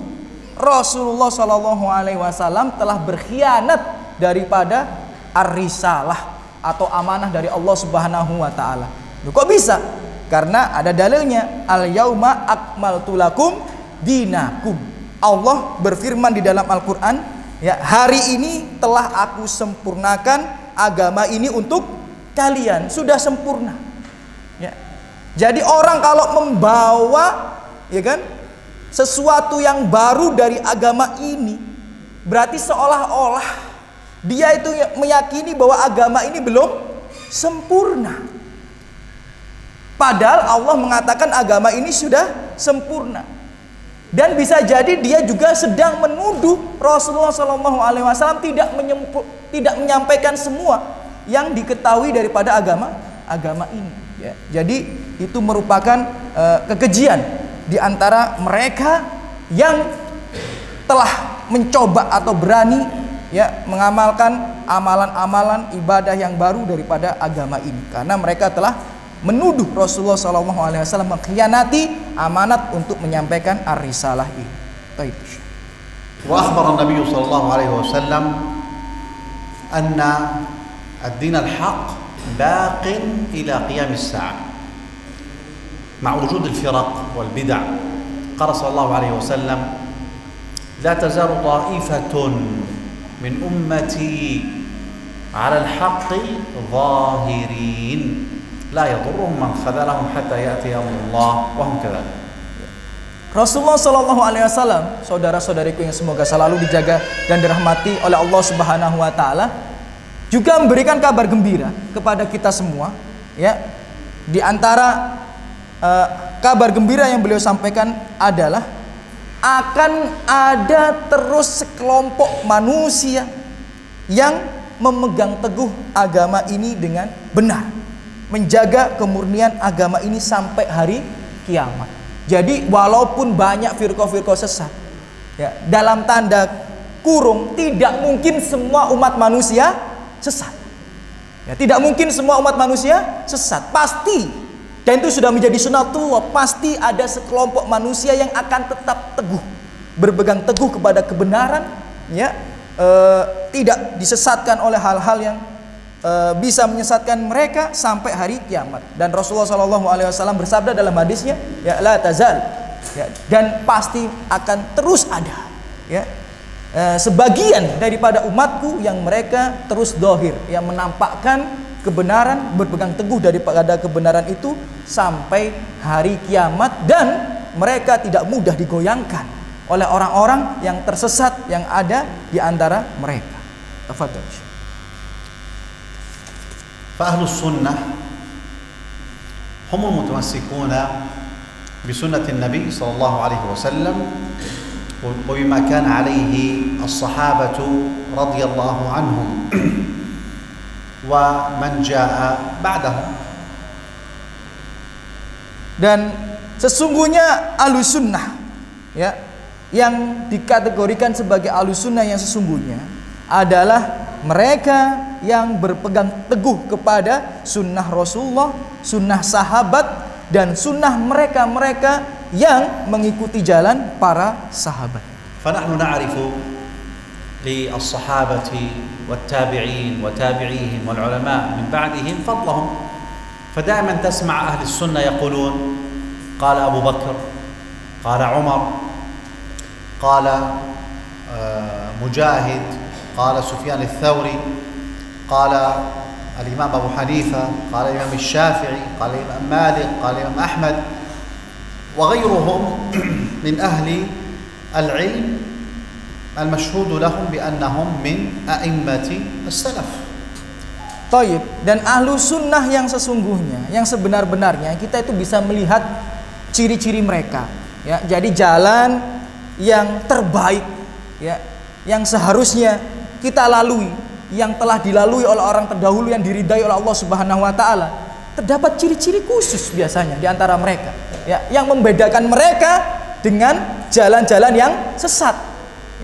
Rasulullah SAW telah berkhianat daripada ar-risalah atau amanah dari Allah Subhanahu wa taala. Kok bisa? Karena ada dalilnya, al-yauma akmaltu lakum dinakum. Allah berfirman di dalam Al-Qur'an, ya, hari ini telah aku sempurnakan agama ini untuk kalian, sudah sempurna. Ya. Jadi orang kalau membawa, ya kan, sesuatu yang baru dari agama ini, berarti seolah-olah dia itu meyakini bahwa agama ini belum sempurna. Padahal Allah mengatakan agama ini sudah sempurna. Dan bisa jadi dia juga sedang menuduh Rasulullah SAW tidak menyampaikan semua yang diketahui daripada agama ini. Ya. Jadi itu merupakan kekejian di antara mereka yang telah mencoba atau berani, ya, mengamalkan amalan-amalan ibadah yang baru daripada agama ini, karena mereka telah menuduh Rasulullah SAW mengkhianati amanat untuk menyampaikan ar-risalah ini. Baik. Wa akhbara an-nabiy sallallahu alaihi wasallam anna ad-din al-haq baqin ila qiyam as-sa'ah ma'a wujud al-firaq wal bid'ah. Qala sallallahu alaihi wasallam la tazalu ta'ifatun min ummati 'ala al-haqqi zahirin la yadurruhum man khadalahum hatta ya'ti Allah wa hum kadzalik. Rasulullah sallallahu alaihi wasallam, saudara-saudariku yang semoga selalu dijaga dan dirahmati oleh Allah Subhanahu wa taala, juga memberikan kabar gembira kepada kita semua, ya. Di antara kabar gembira yang beliau sampaikan adalah akan ada terus sekelompok manusia yang memegang teguh agama ini dengan benar, menjaga kemurnian agama ini sampai hari kiamat. Jadi walaupun banyak firqah-firqah sesat, ya, dalam tanda kurung, tidak mungkin semua umat manusia sesat. Ya, tidak mungkin semua umat manusia sesat. Pasti, dan itu sudah menjadi sunnatullah, pasti ada sekelompok manusia yang akan tetap teguh, berpegang teguh kepada kebenaran, ya, tidak disesatkan oleh hal-hal yang bisa menyesatkan mereka sampai hari kiamat. Dan Rasulullah SAW bersabda dalam hadisnya, ya, la tazal, ya, dan pasti akan terus ada, ya, sebagian daripada umatku yang mereka terus dohir, yang menampakkan kebenaran, berpegang teguh daripada kebenaran itu sampai hari kiamat, dan mereka tidak mudah digoyangkan oleh orang-orang yang tersesat yang ada di antara mereka. Tafadhal. فأهل السنة هم المتمسكون بسنة النبي صلى الله عليه وسلم وبما كان عليه الصحابة رضي الله عنهم ومن جاء بعدهم. Dan sesungguhnya ahlus sunnah, ya, yang dikategorikan sebagai ahlus sunnah yang sesungguhnya adalah mereka yang berpegang teguh kepada sunnah Rasulullah, sunnah sahabat, dan sunnah mereka-mereka yang mengikuti jalan para sahabat. فنحن نعرف للصحابة والتابعين وتابعيهم والعلماء من بعدهم فضلهم، فدائما تسمع أهل السنة يقولون قال أبو بكر، قال عمر، قال مجاهد، قال سفيان الثوري، قال الإمام أبو حنيفة، قال الإمام الشافعي، قال الإمام مالك، قال الإمام أحمد وغيرهم من أهل العلم المشهود لهم بأنهم من أئمة السلف. Taib, dan ahlu sunnah yang sesungguhnya, yang sebenar-benarnya, kita itu bisa melihat ciri-ciri mereka, ya. Jadi jalan yang terbaik, ya, yang seharusnya kita lalui, yang telah dilalui oleh orang terdahulu yang diridai oleh Allah Subhanahu wa taala, terdapat ciri-ciri khusus biasanya di antara mereka, ya, yang membedakan mereka dengan jalan-jalan yang sesat,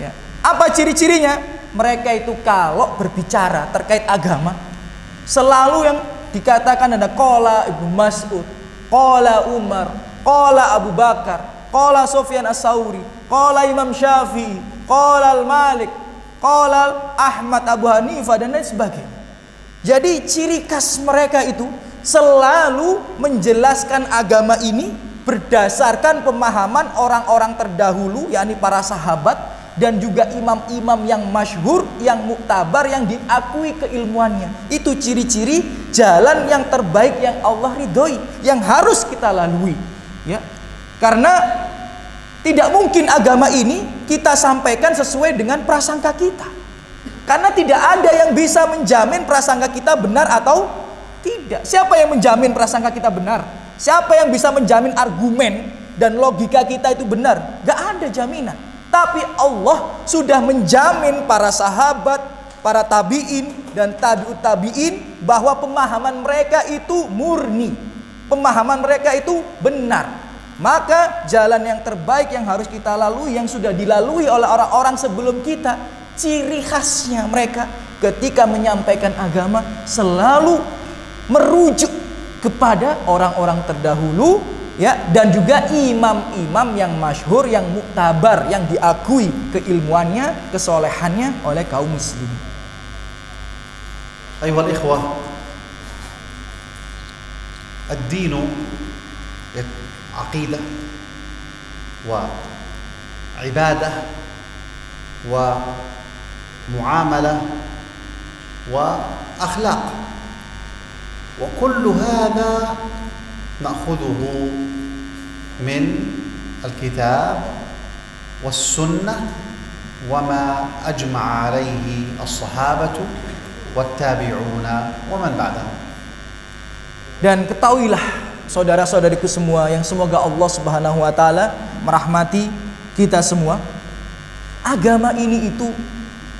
ya. Apa ciri-cirinya? Mereka itu kalau berbicara terkait agama selalu yang dikatakan ada qala Ibnu Mas'ud, qala Umar, qala Abu Bakar, qala Sufyan As-Tsauri, qala Imam Syafi'i, qala Al-Malik, qala Ahmad, Abu Hanifah, dan lain sebagainya. Jadi ciri khas mereka itu selalu menjelaskan agama ini berdasarkan pemahaman orang-orang terdahulu, yakni para sahabat, dan juga imam-imam yang masyhur, yang muktabar, yang diakui keilmuannya. Itu ciri-ciri jalan yang terbaik yang Allah ridhoi, yang harus kita lalui, ya. Karena tidak mungkin agama ini kita sampaikan sesuai dengan prasangka kita, karena tidak ada yang bisa menjamin prasangka kita benar atau tidak. Siapa yang menjamin prasangka kita benar? Siapa yang bisa menjamin argumen dan logika kita itu benar? Gak ada jaminan. Tapi Allah sudah menjamin para sahabat, para tabi'in, dan tabi'ut tabi'in bahwa pemahaman mereka itu murni, pemahaman mereka itu benar. Maka jalan yang terbaik yang harus kita lalui, yang sudah dilalui oleh orang-orang sebelum kita, ciri khasnya mereka ketika menyampaikan agama selalu merujuk kepada orang-orang terdahulu, ya, dan juga imam-imam yang masyhur, yang muktabar, yang diakui keilmuannya, kesolehannya oleh kaum muslimin. Ayuhal ikhwah, ad-dinu aqidah wa ibadah wa muamalah wa akhlaq, wa kullu hadha نأخذه من الكتاب والسنة وما أجمع عليه الصحابة والتابعون ومن بعدهم. Dan ketahuilah saudara-saudariku semua, yang semoga Allah Subhanahu wa taala merahmati kita semua, agama ini itu,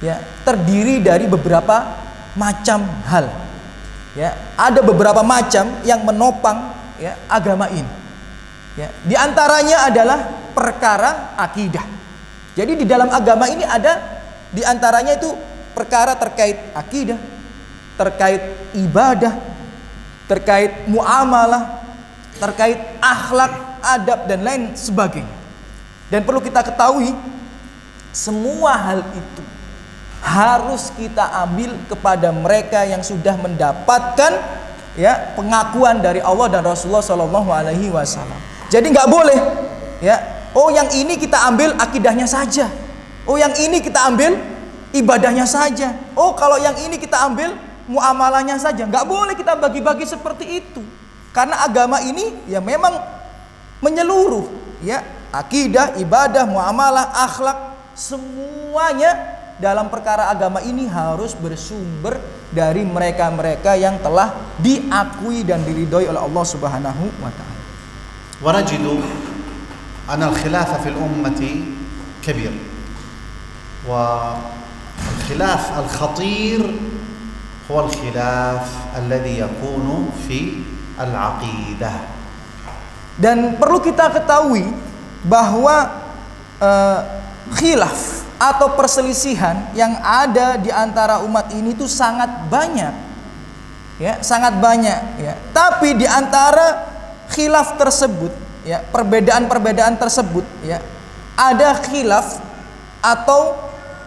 ya, terdiri dari beberapa macam hal, ya. Ada beberapa macam yang menopang, ya, agama ini, ya. Di antaranya adalah perkara akidah. Jadi di dalam agama ini ada Di antaranya itu perkara terkait akidah, terkait ibadah, terkait muamalah, terkait akhlak, adab dan lain sebagainya. Dan perlu kita ketahui, semua hal itu harus kita ambil kepada mereka yang sudah mendapatkan ya pengakuan dari Allah dan Rasulullah Shallallahu Alaihi Wasallam. Jadi nggak boleh ya, oh yang ini kita ambil akidahnya saja, oh yang ini kita ambil ibadahnya saja, oh kalau yang ini kita ambil muamalahnya saja. Nggak boleh kita bagi-bagi seperti itu, karena agama ini ya memang menyeluruh ya, akidah, ibadah, muamalah, akhlak, semuanya dalam perkara agama ini harus bersumber dari mereka-mereka yang telah diakui dan diridhoi oleh Allah Subhanahu wa taala. Wa najidu anna al-khilaf fi al-ummati kabir. Wa al-khilaf al-khatir huwa al-khilaf alladhi yakunu fi al-aqidah. Dan perlu kita ketahui bahwa khilaf atau perselisihan yang ada di antara umat ini itu sangat banyak ya, sangat banyak ya. Tapi di antara khilaf tersebut ya, perbedaan-perbedaan tersebut ya, ada khilaf atau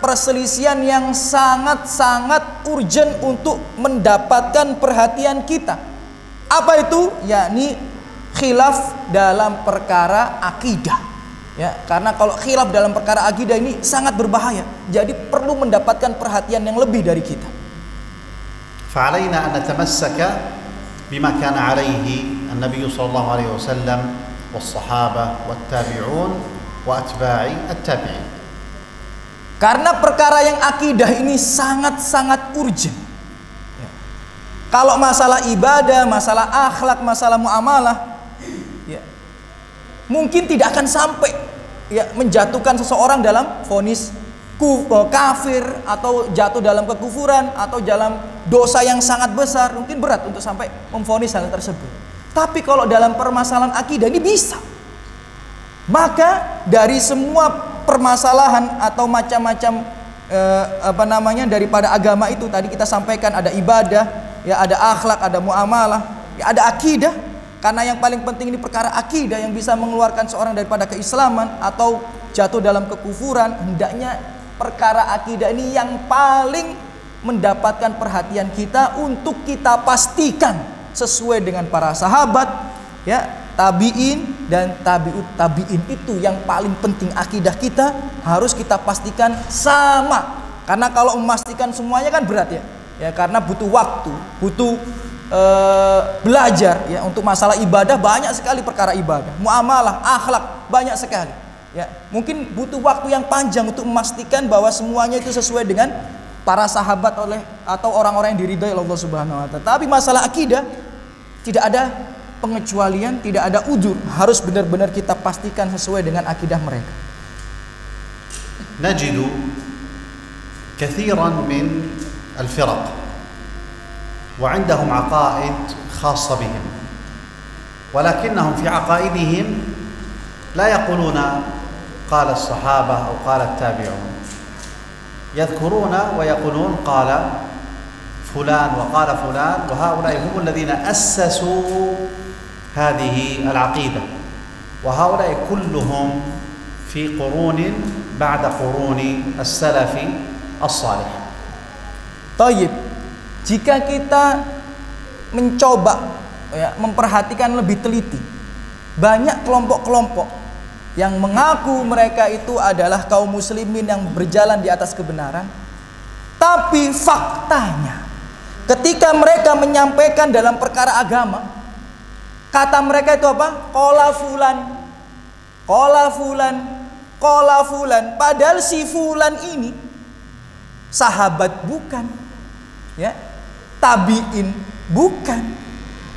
perselisihan yang sangat-sangat urgent untuk mendapatkan perhatian kita. Apa itu? Yakni khilaf dalam perkara akidah. Ya, karena kalau khilaf dalam perkara akidah ini sangat berbahaya. Jadi perlu mendapatkan perhatian yang lebih dari kita. فعلينا أن نتمسك بما كان عليه النبي صلى الله عليه وسلم والصحابة والتابعون وأتباع التابعين. Karena perkara yang akidah ini sangat-sangat urgent. Ya. Kalau masalah ibadah, masalah akhlak, masalah muamalah, ya, mungkin tidak akan sampai ya menjatuhkan seseorang dalam vonis kafir atau jatuh dalam kekufuran atau dalam dosa yang sangat besar. Mungkin berat untuk sampai memvonis hal tersebut. Tapi kalau dalam permasalahan akidah ini bisa. Maka dari semua permasalahan atau macam-macam daripada agama itu tadi kita sampaikan, ada ibadah, ya ada akhlak, ada muamalah, ya ada akidah. Karena yang paling penting ini perkara akidah yang bisa mengeluarkan seorang daripada keislaman atau jatuh dalam kekufuran. Hendaknya perkara akidah ini yang paling mendapatkan perhatian kita untuk kita pastikan sesuai dengan para sahabat, ya, tabi'in dan tabi'ut tabi'in. Itu yang paling penting, akidah kita harus kita pastikan sama. Karena kalau memastikan semuanya kan berat ya. Ya karena butuh waktu, butuh belajar ya. Untuk masalah ibadah banyak sekali perkara ibadah, muamalah, akhlak banyak sekali ya. Mungkin butuh waktu yang panjang untuk memastikan bahwa semuanya itu sesuai dengan para sahabat atau orang-orang yang diridhai Allah Subhanahu wa taala. Tapi masalah akidah tidak ada pengecualian, tidak ada udzur, harus benar-benar kita pastikan sesuai dengan akidah mereka. Najidu kathiran min al-firaq وعندهم عقائد خاصة بهم ولكنهم في عقائدهم لا يقولون قال الصحابة أو قال التابعون يذكرون ويقولون قال فلان وقال فلان وهؤلاء هم الذين أسسوا هذه العقيدة وهؤلاء كلهم في قرون بعد قرون السلف الصالح. طيب, jika kita mencoba ya, memperhatikan lebih teliti, banyak kelompok-kelompok yang mengaku mereka itu adalah kaum muslimin yang berjalan di atas kebenaran, tapi faktanya ketika mereka menyampaikan dalam perkara agama, kata mereka itu apa? Qala fulan, qala fulan, qala fulan. Padahal si fulan ini sahabat bukan, ya, tabi'in bukan,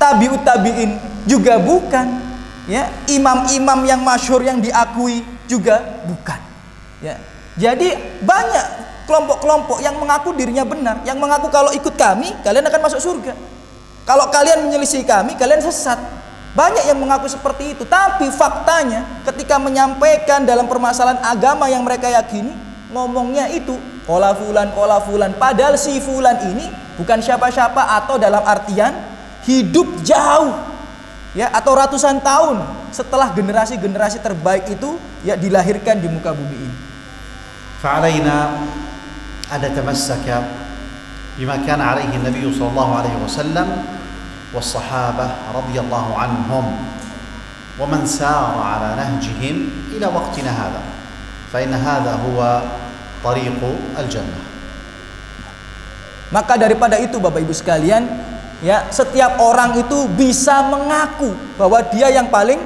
tabi'ut tabi'in juga bukan, ya, imam-imam yang masyhur yang diakui juga bukan, ya. Jadi banyak kelompok-kelompok yang mengaku dirinya benar, yang mengaku kalau ikut kami kalian akan masuk surga, kalau kalian menyelisih kami kalian sesat. Banyak yang mengaku seperti itu, tapi faktanya ketika menyampaikan dalam permasalahan agama yang mereka yakini, ngomongnya itu qala fulan, padahal si fulan ini bukan siapa-siapa, atau dalam artian hidup jauh ya, atau ratusan tahun setelah generasi-generasi terbaik itu ya dilahirkan di muka bumi ini. فعلينا أن نتمسك بما كان عليه النبي صلى الله عليه وسلم والصحابة رضي الله عنهم ومن سار على نهجهم إلى وقتنا هذا فإن هذا هو طريق الجنة. Maka daripada itu Bapak Ibu sekalian, ya, setiap orang itu bisa mengaku bahwa dia yang paling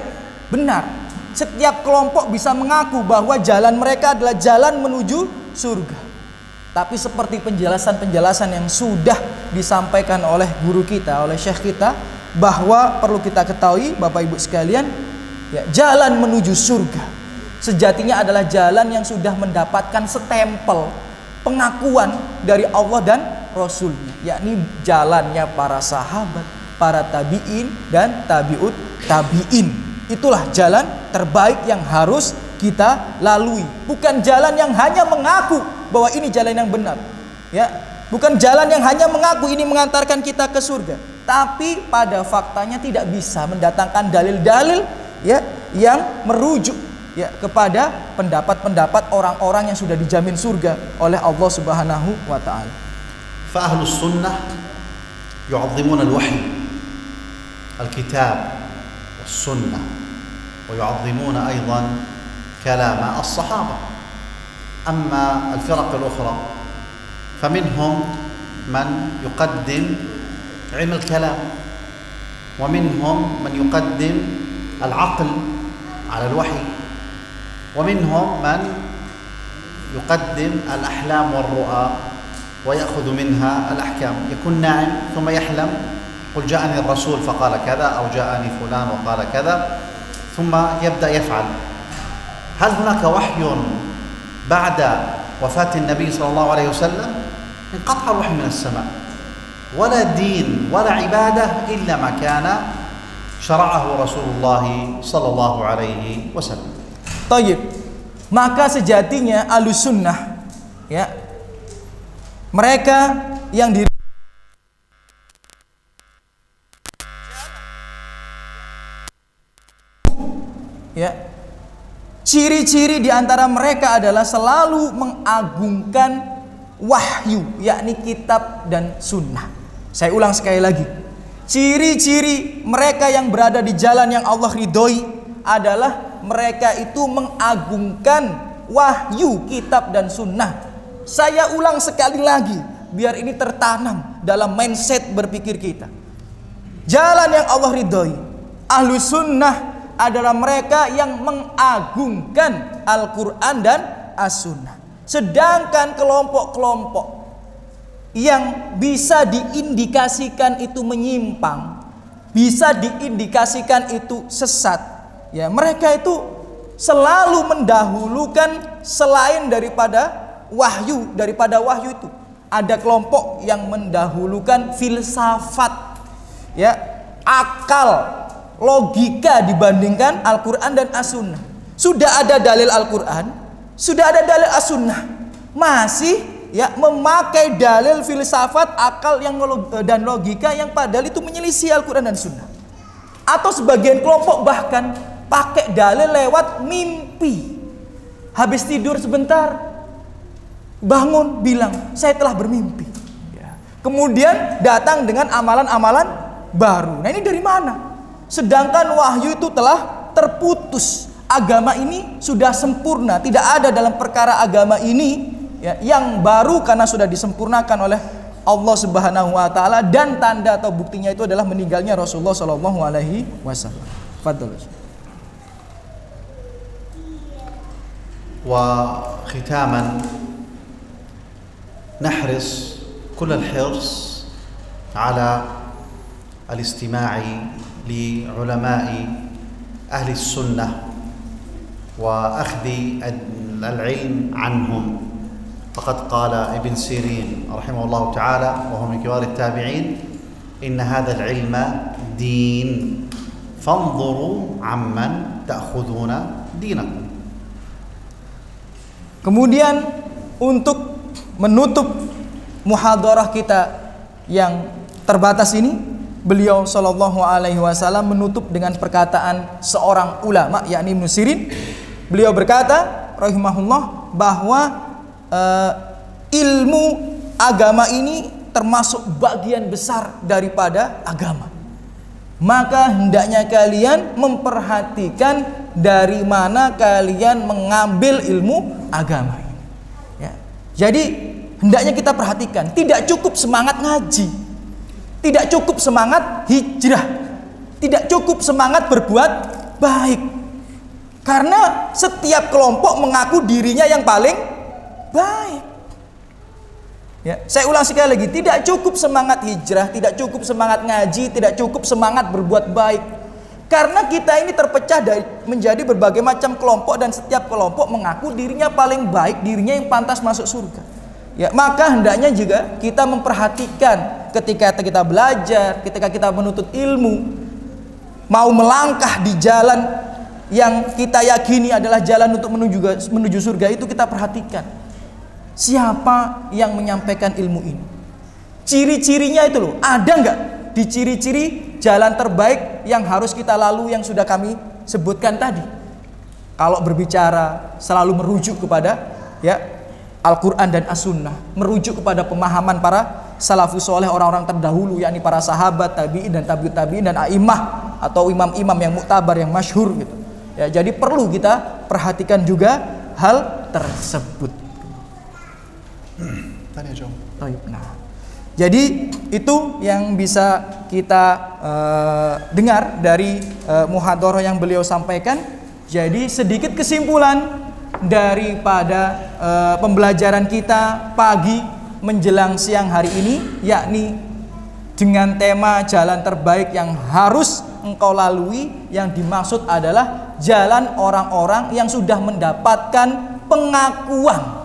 benar. Setiap kelompok bisa mengaku bahwa jalan mereka adalah jalan menuju surga. Tapi seperti penjelasan-penjelasan yang sudah disampaikan oleh guru kita, oleh syekh kita, bahwa perlu kita ketahui Bapak Ibu sekalian, ya, jalan menuju surga sejatinya adalah jalan yang sudah mendapatkan stempel pengakuan dari Allah dan Rasulnya, yakni jalannya para sahabat, para tabi'in dan tabi'ut tabi'in. Itulah jalan terbaik yang harus kita lalui. Bukan jalan yang hanya mengaku bahwa ini jalan yang benar, ya. Bukan jalan yang hanya mengaku ini mengantarkan kita ke surga, tapi pada faktanya tidak bisa mendatangkan dalil-dalil, ya, yang merujuk, ya, kepada pendapat-pendapat orang-orang yang sudah dijamin surga oleh Allah Subhanahu wa taala. فأهل السنة يعظمون الوحي الكتاب والسنة ويعظمون أيضا كلام الصحابة. أما الفرق الأخرى فمنهم من يقدم علم الكلام ومنهم من يقدم العقل على الوحي ومنهم من يقدم الأحلام والرؤى ويأخذ منها الأحكام. يكون نائم ثم يحلم قل جاءني الرسول فقال كذا أو جاءني فلان وقال كذا ثم يبدأ يفعل. هل هناك وحي بعد وفاة النبي صلى الله عليه وسلم؟ انقطع الوحي من السماء، ولا دين ولا عبادة إلا ما كان شرعه رسول الله صلى الله عليه وسلم. Tayyib. Maka sejatinya Ahlus Sunnah, ya, mereka yang ya, ciri-ciri diantara mereka adalah selalu mengagungkan wahyu, yakni kitab dan sunnah. Saya ulang sekali lagi, ciri-ciri mereka yang berada di jalan yang Allah ridhoi adalah mereka itu mengagungkan wahyu, kitab dan sunnah. Saya ulang sekali lagi biar ini tertanam dalam mindset berpikir kita. Jalan yang Allah ridhoi, Ahlus Sunnah adalah mereka yang mengagungkan Al-Quran dan As-Sunnah. Sedangkan kelompok-kelompok yang bisa diindikasikan itu menyimpang, bisa diindikasikan itu sesat, ya, mereka itu selalu mendahulukan selain daripada wahyu, itu ada kelompok yang mendahulukan filsafat, ya, akal, logika dibandingkan Al-Quran dan As-Sunnah. Sudah ada dalil Al-Quran, sudah ada dalil As-Sunnah, masih, ya, memakai dalil filsafat, akal yang dan logika yang padahal itu menyelisih Al-Quran dan Sunnah. Atau sebagian kelompok bahkan pakai dalil lewat mimpi. Habis tidur sebentar, bangun bilang saya telah bermimpi, ya. Kemudian datang dengan amalan-amalan baru. Nah, ini dari mana? Sedangkan wahyu itu telah terputus. Agama ini sudah sempurna, tidak ada dalam perkara agama ini, ya, yang baru karena sudah disempurnakan oleh Allah Subhanahu wa taala, dan tanda atau buktinya itu adalah meninggalnya Rasulullah sallallahu alaihi wasallam. Fadhil. Wa khitaman نحرص كل الحرص على الاستماع لعلماء أهل السنة وأخذ العلم عنهم. فقد قال ابن سيرين رحمه الله تعالى وهو من كبار التابعين: إن هذا العلم دين فانظروا عمن تأخذون دينكم. Kemudian untuk menutup muhadharah kita yang terbatas ini, beliau sallallahu alaihi wasallam menutup dengan perkataan seorang ulama yakni Ibnu Sirin. Beliau berkata rahimahullah bahwa ilmu agama ini termasuk bagian besar daripada agama. Maka hendaknya kalian memperhatikan dari mana kalian mengambil ilmu agama ini. Ya. Jadi hendaknya kita perhatikan, tidak cukup semangat ngaji, tidak cukup semangat hijrah, tidak cukup semangat berbuat baik. Karena setiap kelompok mengaku dirinya yang paling baik. Ya, saya ulang sekali lagi, tidak cukup semangat hijrah, tidak cukup semangat ngaji, tidak cukup semangat berbuat baik. Karena kita ini terpecah menjadi berbagai macam kelompok dan setiap kelompok mengaku dirinya paling baik, dirinya yang pantas masuk surga. Ya, maka hendaknya juga kita memperhatikan ketika kita belajar, ketika kita menuntut ilmu, mau melangkah di jalan yang kita yakini adalah jalan untuk menuju surga, itu kita perhatikan. Siapa yang menyampaikan ilmu ini? Ciri-cirinya itu loh, ada nggak di ciri-ciri jalan terbaik yang harus kita lalui yang sudah kami sebutkan tadi? Kalau berbicara selalu merujuk kepada ya Al-Quran dan As-Sunnah, merujuk kepada pemahaman para salafus soleh, orang-orang terdahulu, yakni para sahabat, tabi'in dan tabi'ut tabi'in dan a'imah atau imam-imam yang muktabar, yang masyhur gitu. Ya, jadi perlu kita perhatikan juga hal tersebut. Nah, jadi itu yang bisa kita dengar dari muhadharah yang beliau sampaikan. Jadi sedikit kesimpulan daripada pembelajaran kita pagi menjelang siang hari ini, yakni dengan tema jalan terbaik yang harus engkau lalui, yang dimaksud adalah jalan orang-orang yang sudah mendapatkan pengakuan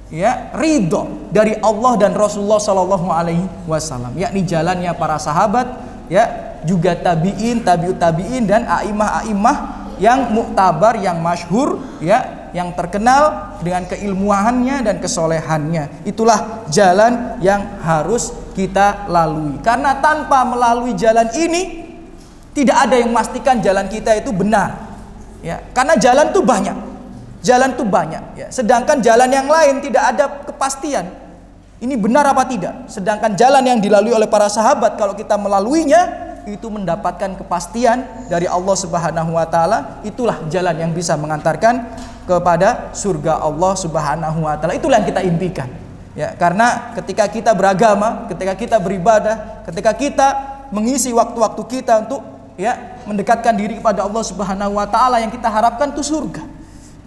ya ridho dari Allah dan Rasulullah Sallallahu Alaihi Wasallam, yakni jalannya para sahabat, ya juga tabiin, tabiut tabiin dan aimah yang muktabar, yang masyhur, ya yang terkenal dengan keilmuannya dan kesolehannya. Itulah jalan yang harus kita lalui. Karena tanpa melalui jalan ini tidak ada yang memastikan jalan kita itu benar. Ya, karena jalan tuh banyak. Jalan itu banyak ya. Sedangkan jalan yang lain tidak ada kepastian ini benar apa tidak. Sedangkan jalan yang dilalui oleh para sahabat, kalau kita melaluinya itu mendapatkan kepastian dari Allah Subhanahu wa taala. Itulah jalan yang bisa mengantarkan kepada surga Allah Subhanahu wa taala. Itulah yang kita impikan. Ya, karena ketika kita beragama, ketika kita beribadah, ketika kita mengisi waktu-waktu kita untuk ya mendekatkan diri kepada Allah Subhanahu wa taala, yang kita harapkan itu surga.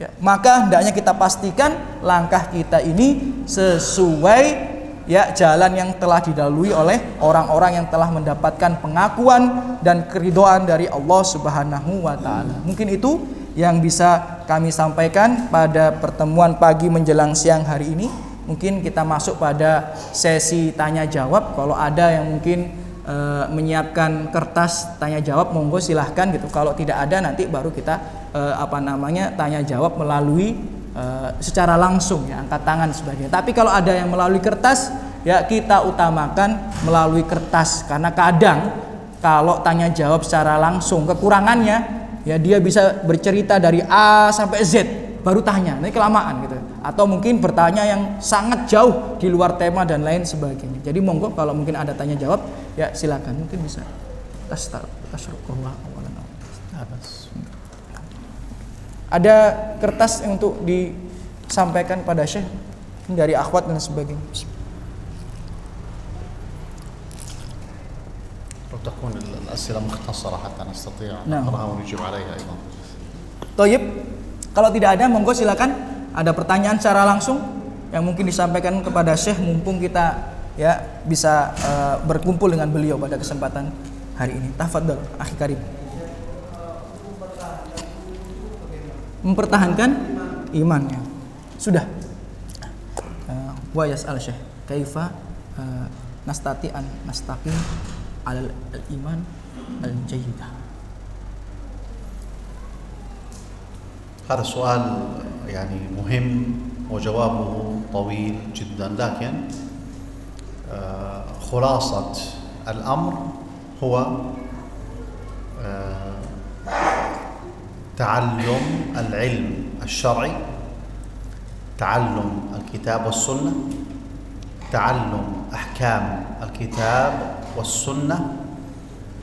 Ya, maka hendaknya kita pastikan langkah kita ini sesuai ya jalan yang telah dilalui oleh orang-orang yang telah mendapatkan pengakuan dan keridhaan dari Allah Subhanahu wa taala. Mungkin itu yang bisa kami sampaikan pada pertemuan pagi menjelang siang hari ini. Mungkin kita masuk pada sesi tanya jawab. Kalau ada yang mungkin menyiapkan kertas tanya jawab, monggo silahkan gitu. Kalau tidak ada, nanti baru kita tanya jawab melalui secara langsung ya, angkat tangan sebagainya. Tapi kalau ada yang melalui kertas, ya kita utamakan melalui kertas, karena kadang kalau tanya jawab secara langsung kekurangannya ya dia bisa bercerita dari A sampai Z baru tanya, ini kelamaan gitu. Atau mungkin bertanya yang sangat jauh di luar tema dan lain sebagainya. Jadi monggo kalau mungkin ada tanya jawab ya silakan, mungkin bisa ada kertas untuk disampaikan pada Syekh dari akhwat dan sebagainya. تكون الأسئلة مختصرة حتى نستطيع نقرأها ونجيب عليها أيضا. Toyib, kalau tidak ada monggo silakan. Ada pertanyaan secara langsung yang mungkin disampaikan kepada Syekh, mumpung kita ya bisa berkumpul dengan beliau pada kesempatan hari ini. Tafadhol akhi karim. Mempertahankan imannya. Sudah. Wa yas'al Syekh, kaifa nastati'an nastaqim alal iman al-jayyidah. هذا السؤال يعني مهم وجوابه طويل جدا، لكن خلاصة الأمر هو تعلم العلم الشرعي، تعلم الكتاب والسنة، تعلم أحكام الكتاب والسنة،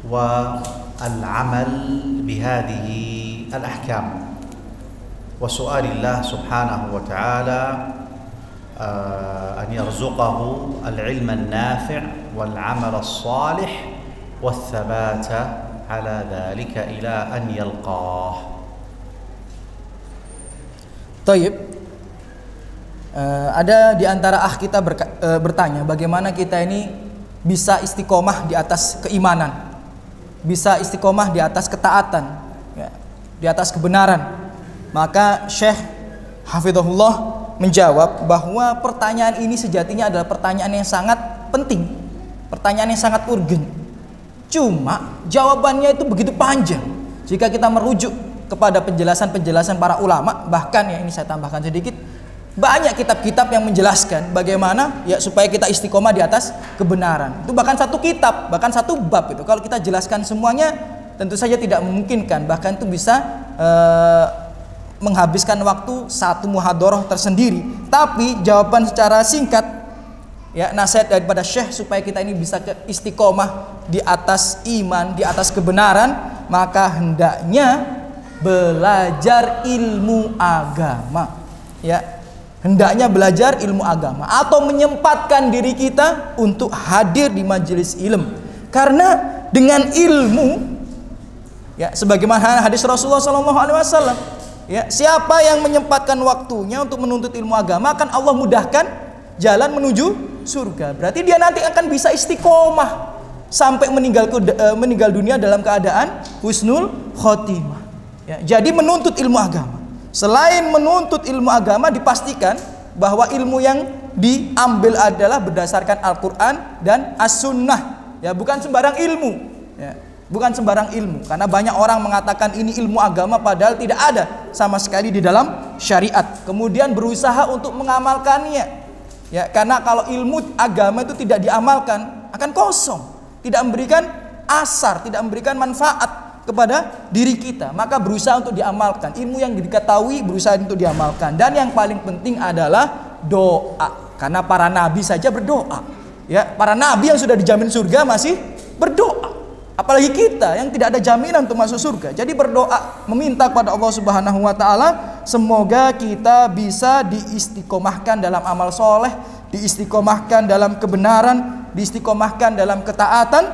والعمل بهذه الأحكام، وسؤال الله سبحانه وتعالى أن يرزقه العلم النافع والعمل الصالح والثبات على ذلك إلى أن يلقاه. Taib. Ada di antara kita bertanya bagaimana kita ini bisa istiqomah di atas keimanan, bisa istiqomah di atas ketaatan, ya, di atas kebenaran. Maka Syekh Hafizahullah menjawab bahwa pertanyaan ini sejatinya adalah pertanyaan yang sangat penting, pertanyaan yang sangat urgen. Cuma jawabannya itu begitu panjang jika kita merujuk kepada penjelasan-penjelasan para ulama. Bahkan ya ini saya tambahkan sedikit, banyak kitab-kitab yang menjelaskan bagaimana ya supaya kita istiqomah di atas kebenaran. Itu bahkan satu kitab, bahkan satu bab itu kalau kita jelaskan semuanya tentu saja tidak memungkinkan, bahkan itu bisa menghabiskan waktu satu muhadharah tersendiri. Tapi jawaban secara singkat, ya, nasihat daripada Syekh supaya kita ini bisa istiqomah di atas iman, di atas kebenaran, maka hendaknya belajar ilmu agama, ya, hendaknya belajar ilmu agama atau menyempatkan diri kita untuk hadir di majelis ilmu. Karena dengan ilmu, ya, sebagaimana hadis Rasulullah SAW, ya, siapa yang menyempatkan waktunya untuk menuntut ilmu agama akan Allah mudahkan jalan menuju surga. Berarti dia nanti akan bisa istiqomah sampai meninggal dunia dalam keadaan husnul khotimah. Ya, jadi menuntut ilmu agama, selain menuntut ilmu agama, dipastikan bahwa ilmu yang diambil adalah berdasarkan Al-Quran dan As-Sunnah. Ya, bukan sembarang ilmu. Ya, bukan sembarang ilmu. Karena banyak orang mengatakan ini ilmu agama padahal tidak ada sama sekali di dalam syariat. Kemudian berusaha untuk mengamalkannya. Ya, karena kalau ilmu agama itu tidak diamalkan akan kosong, tidak memberikan asar, tidak memberikan manfaat kepada diri kita. Maka berusaha untuk diamalkan ilmu yang diketahui, berusaha untuk diamalkan. Dan yang paling penting adalah doa, karena para nabi saja berdoa. Ya, para nabi yang sudah dijamin surga masih berdoa, apalagi kita yang tidak ada jaminan untuk masuk surga. Jadi berdoa, meminta kepada Allah Subhanahu wa taala semoga kita bisa diistiqomahkan dalam amal soleh, diistiqomahkan dalam kebenaran, diistiqomahkan dalam ketaatan,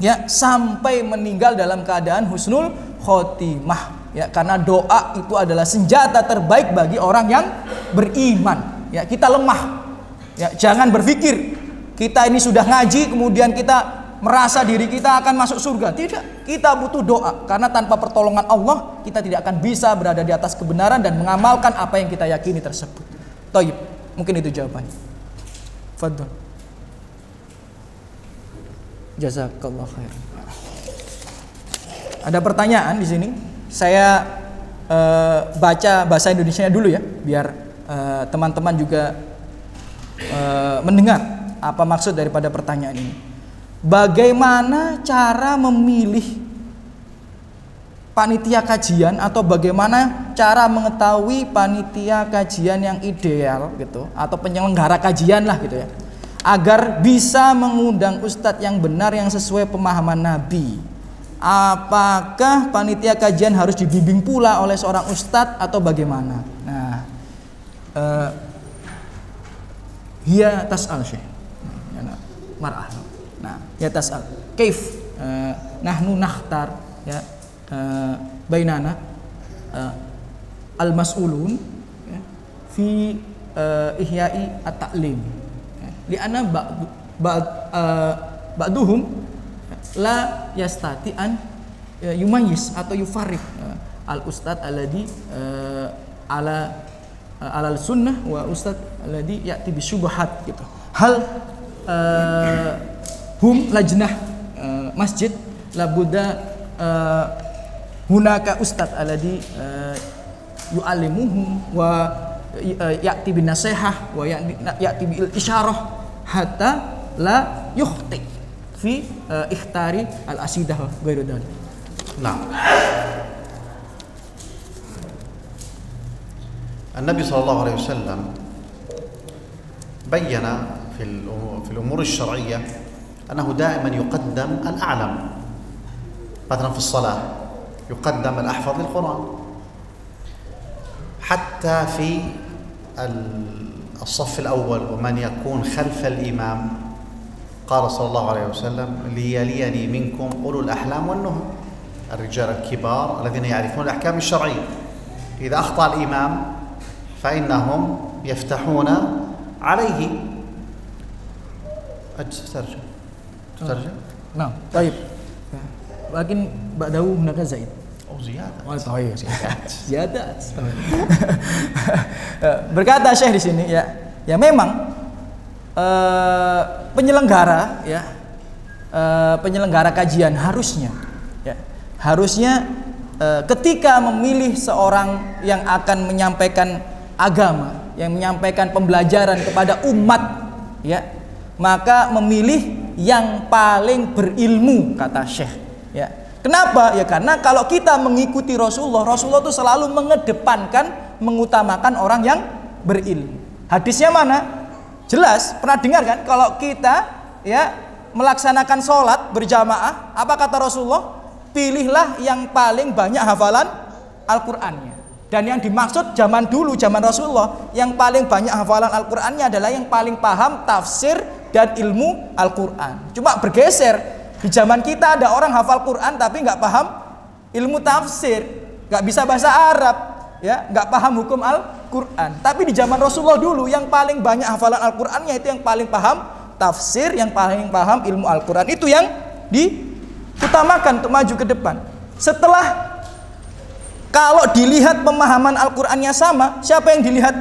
ya, sampai meninggal dalam keadaan husnul khotimah. Ya, karena doa itu adalah senjata terbaik bagi orang yang beriman. Ya, kita lemah. Ya, jangan berpikir kita ini sudah ngaji kemudian kita merasa diri kita akan masuk surga. Tidak, kita butuh doa, karena tanpa pertolongan Allah kita tidak akan bisa berada di atas kebenaran dan mengamalkan apa yang kita yakini tersebut. Thayyib, mungkin itu jawabannya. Fadhol. Jazakallah khair. Ada pertanyaan di sini. Saya baca bahasa Indonesianya dulu ya, biar teman-teman juga mendengar apa maksud daripada pertanyaan ini. Bagaimana cara memilih panitia kajian, atau bagaimana cara mengetahui panitia kajian yang ideal gitu, atau penyelenggara kajian lah gitu ya, agar bisa mengundang ustadz yang benar yang sesuai pemahaman Nabi? Apakah panitia kajian harus dibimbing pula oleh seorang ustadz atau bagaimana? Nah, hiya tas'al Syekh. Mar'ah. Nah, ya tas'al. Kaif nahnu nakhtar ya bainana al-mas'ulun ya, fi ihya'i at-ta'lim. Li'anna ba'duhum la yastati an yumayyiz atau yufarriq al-ustadz alladhi ala sunnah wa ustadz alladhi ya'ti bisyubhat gitu. Hal hum lajnah masjid labuda hunaka ustadz alladhi yu'allimuhum wa ya'ti bin nasihah wa ya'ti bil isyarah hatta la yukhti fi ikhtari al asidah wa ghairu dzalik. Nah. النبي صلى الله عليه وسلم بين في الأمور الشرعية أنه دائما يقدم الأعلم. مثلا في الصلاة يقدم الأحفظ للقرآن، حتى في الصف الأول ومن يكون خلف الإمام قال صلى الله عليه وسلم ليليني منكم أولو الأحلام والنهى، الرجال الكبار الذين يعرفون الأحكام الشرعية. إذا أخطأ الإمام فإنهم يفتحون عليه. ترجم. نعم طيب. لكن بعده هناك زائد. زيادة. طيب زيادة. Berkata Syekh di sini ya memang penyelenggara kajian harusnya ketika memilih seorang yang akan menyampaikan agama, yang menyampaikan pembelajaran kepada umat, ya, maka memilih yang paling berilmu, kata Syekh. Ya. Kenapa? Ya karena kalau kita mengikuti Rasulullah itu selalu mengedepankan, mengutamakan orang yang berilmu. Hadisnya mana? Jelas, pernah dengar kan? Kalau kita ya melaksanakan sholat berjamaah, apa kata Rasulullah? Pilihlah yang paling banyak hafalan Al-Qur'annya. Dan yang dimaksud zaman dulu, zaman Rasulullah, yang paling banyak hafalan Al-Qur'annya adalah yang paling paham tafsir dan ilmu Al-Qur'an. Cuma bergeser, di zaman kita ada orang hafal Qur'an tapi nggak paham ilmu tafsir, nggak bisa bahasa Arab, ya, nggak paham hukum Al-Qur'an. Tapi di zaman Rasulullah dulu, yang paling banyak hafalan Al-Qur'annya itu yang paling paham tafsir, yang paling paham ilmu Al-Qur'an. Itu yang diutamakan untuk maju ke depan. Setelah, kalau dilihat pemahaman Al-Qur'annya sama, siapa yang dilihat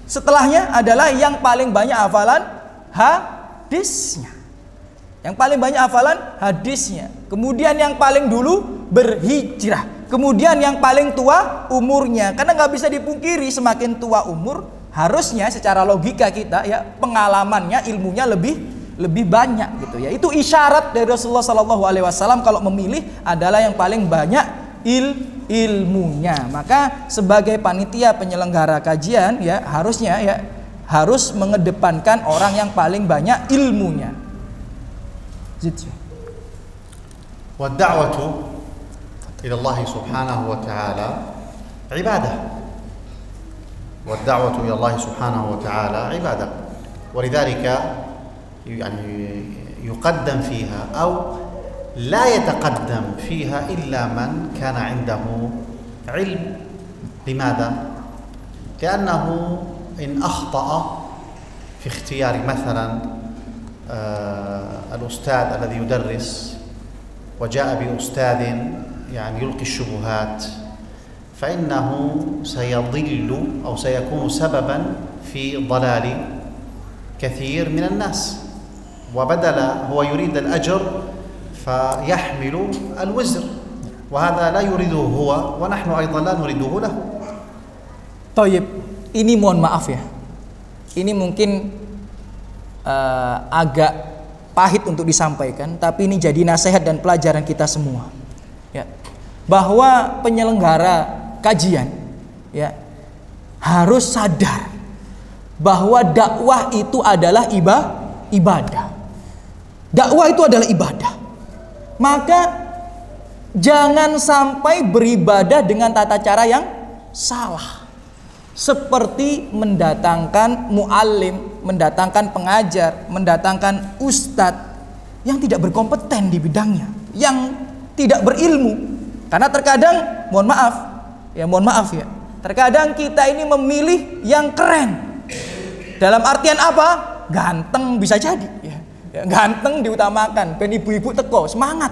setelahnya adalah yang paling banyak hafalan hadisnya. Yang paling banyak hafalan hadisnya. Kemudian yang paling dulu berhijrah. Kemudian yang paling tua umurnya. Karena nggak bisa dipungkiri, semakin tua umur, harusnya secara logika kita ya pengalamannya, ilmunya lebih banyak gitu ya. Itu isyarat dari Rasulullah SAW kalau memilih adalah yang paling banyak ilmunya. Maka sebagai panitia penyelenggara kajian ya harusnya ya harus mengedepankan orang yang paling banyak ilmunya. والدعوة إلى الله سبحانه وتعالى عبادة. والدعوة إلى الله سبحانه وتعالى عبادة، ولذلك يعني يقدم فيها أو لا يتقدم فيها إلا من كان عنده علم. لماذا؟ لأنه إن أخطأ في اختيار مثلا الأستاذ الذي يدرس وجاء بأستاذ يعني يلقي الشبهات، فإنه سيضل أو سيكون سببا في ضلال كثير من الناس، وبدل هو يريد الأجر فيحمل الوزر، وهذا لا يريده هو ونحن أيضا لا نريده له. طيب, ini mohon maaf ya, ini mungkin agak pahit untuk disampaikan, tapi ini jadi nasihat dan pelajaran kita semua ya, bahwa penyelenggara kajian ya harus sadar bahwa dakwah itu adalah ibadah. Dakwah itu adalah ibadah. Maka jangan sampai beribadah dengan tata cara yang salah, seperti mendatangkan muallim, mendatangkan pengajar, mendatangkan ustadz yang tidak berkompeten di bidangnya, yang tidak berilmu. Karena terkadang, mohon maaf ya, terkadang kita ini memilih yang keren. Dalam artian apa? Ganteng bisa jadi ya. Ganteng diutamakan, ben ibu-ibu teko semangat.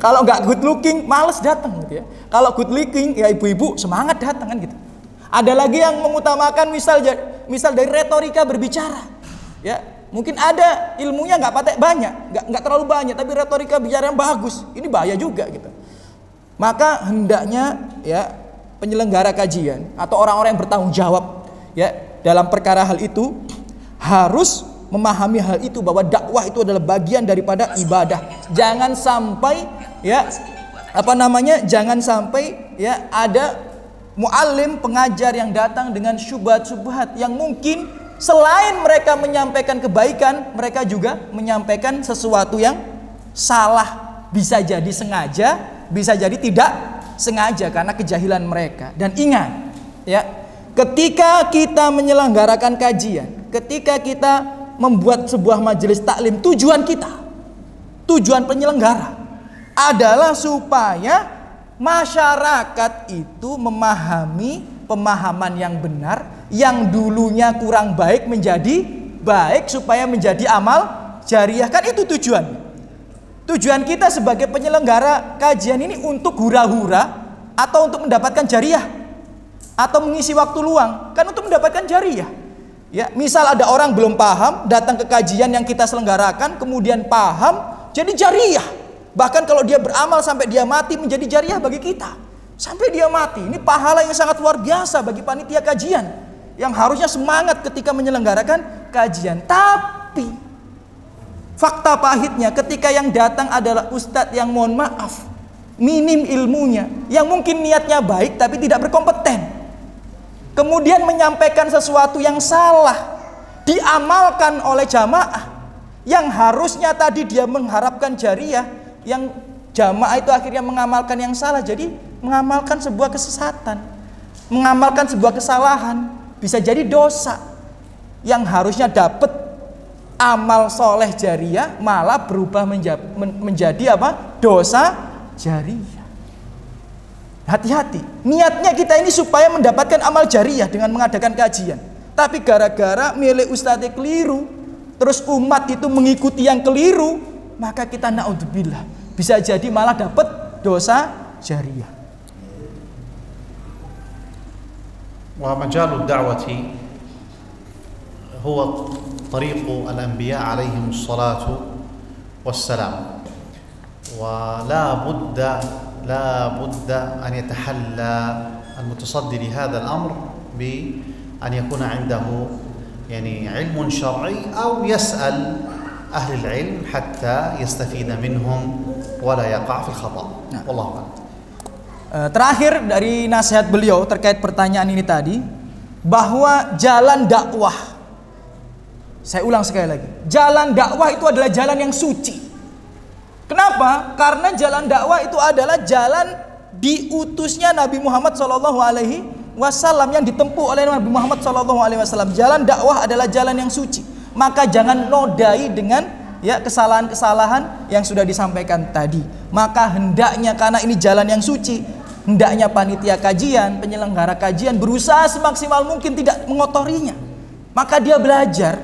Kalau nggak good looking males datang gitu ya. Kalau good looking ya ibu-ibu semangat datang kan gitu. Ada lagi yang mengutamakan misal dari retorika berbicara. Ya, mungkin ada ilmunya nggak patek banyak, nggak terlalu banyak, tapi retorika bicara yang bagus. Ini bahaya juga gitu. Maka hendaknya ya penyelenggara kajian atau orang-orang yang bertanggung jawab ya dalam perkara hal itu harus memahami hal itu, bahwa dakwah itu adalah bagian daripada ibadah. Jangan sampai ya jangan sampai ya ada muallim, pengajar yang datang dengan syubhat-syubhat yang mungkin selain mereka menyampaikan kebaikan, mereka juga menyampaikan sesuatu yang salah. Bisa jadi sengaja, bisa jadi tidak sengaja karena kejahilan mereka. Dan ingat ya, ketika kita menyelenggarakan kajian, ketika kita membuat sebuah majelis taklim, tujuan penyelenggara adalah supaya masyarakat itu memahami pemahaman yang benar, yang dulunya kurang baik menjadi baik, supaya menjadi amal jariah. Kan itu tujuan kita sebagai penyelenggara kajian ini, untuk hura-hura atau untuk mendapatkan jariah atau mengisi waktu luang, kan untuk mendapatkan jariah. Ya, misal ada orang belum paham, datang ke kajian yang kita selenggarakan, kemudian paham, jadi jariah. Bahkan kalau dia beramal sampai dia mati, menjadi jariah bagi kita. Sampai dia mati, ini pahala yang sangat luar biasa bagi panitia kajian, yang harusnya semangat ketika menyelenggarakan kajian. Tapi fakta pahitnya, ketika yang datang adalah ustadz yang mohon maaf, minim ilmunya, yang mungkin niatnya baik tapi tidak berkompeten, kemudian menyampaikan sesuatu yang salah, diamalkan oleh jamaah, yang harusnya tadi dia mengharapkan jariah, yang jamaah itu akhirnya mengamalkan yang salah, jadi mengamalkan sebuah kesesatan, mengamalkan sebuah kesalahan, bisa jadi dosa. Yang harusnya dapat amal soleh jariah, malah berubah menjadi apa? Dosa jariah. Hati-hati, niatnya kita ini supaya mendapatkan amal jariah dengan mengadakan kajian. Tapi gara-gara milih ustadz keliru, terus umat itu mengikuti yang keliru, maka kita naudzubillah, bisa jadi malah dapat dosa jariah. Wa majalud da'wati huwa tariqu al-anbiya alaihim salatu wassalam. Wa لا بد أن يتحلى المتصدي لهذا الأمر بأن يكون عنده يعني علم شرعي أو يسأل أهل العلم حتى يستفيد منهم ولا يقع في الخطأ. والله أعلم. Terakhir dari nasihat beliau terkait pertanyaan ini tadi, bahwa jalan dakwah, saya ulang sekali lagi, jalan dakwah itu adalah jalan yang suci. Kenapa? Karena jalan dakwah itu adalah jalan diutusnya Nabi Muhammad SAW, yang ditempuh oleh Nabi Muhammad SAW. Jalan dakwah adalah jalan yang suci. Maka jangan nodai dengan ya kesalahan-kesalahan yang sudah disampaikan tadi. Maka hendaknya, karena ini jalan yang suci, hendaknya panitia kajian, penyelenggara kajian berusaha semaksimal mungkin tidak mengotorinya. Maka dia belajar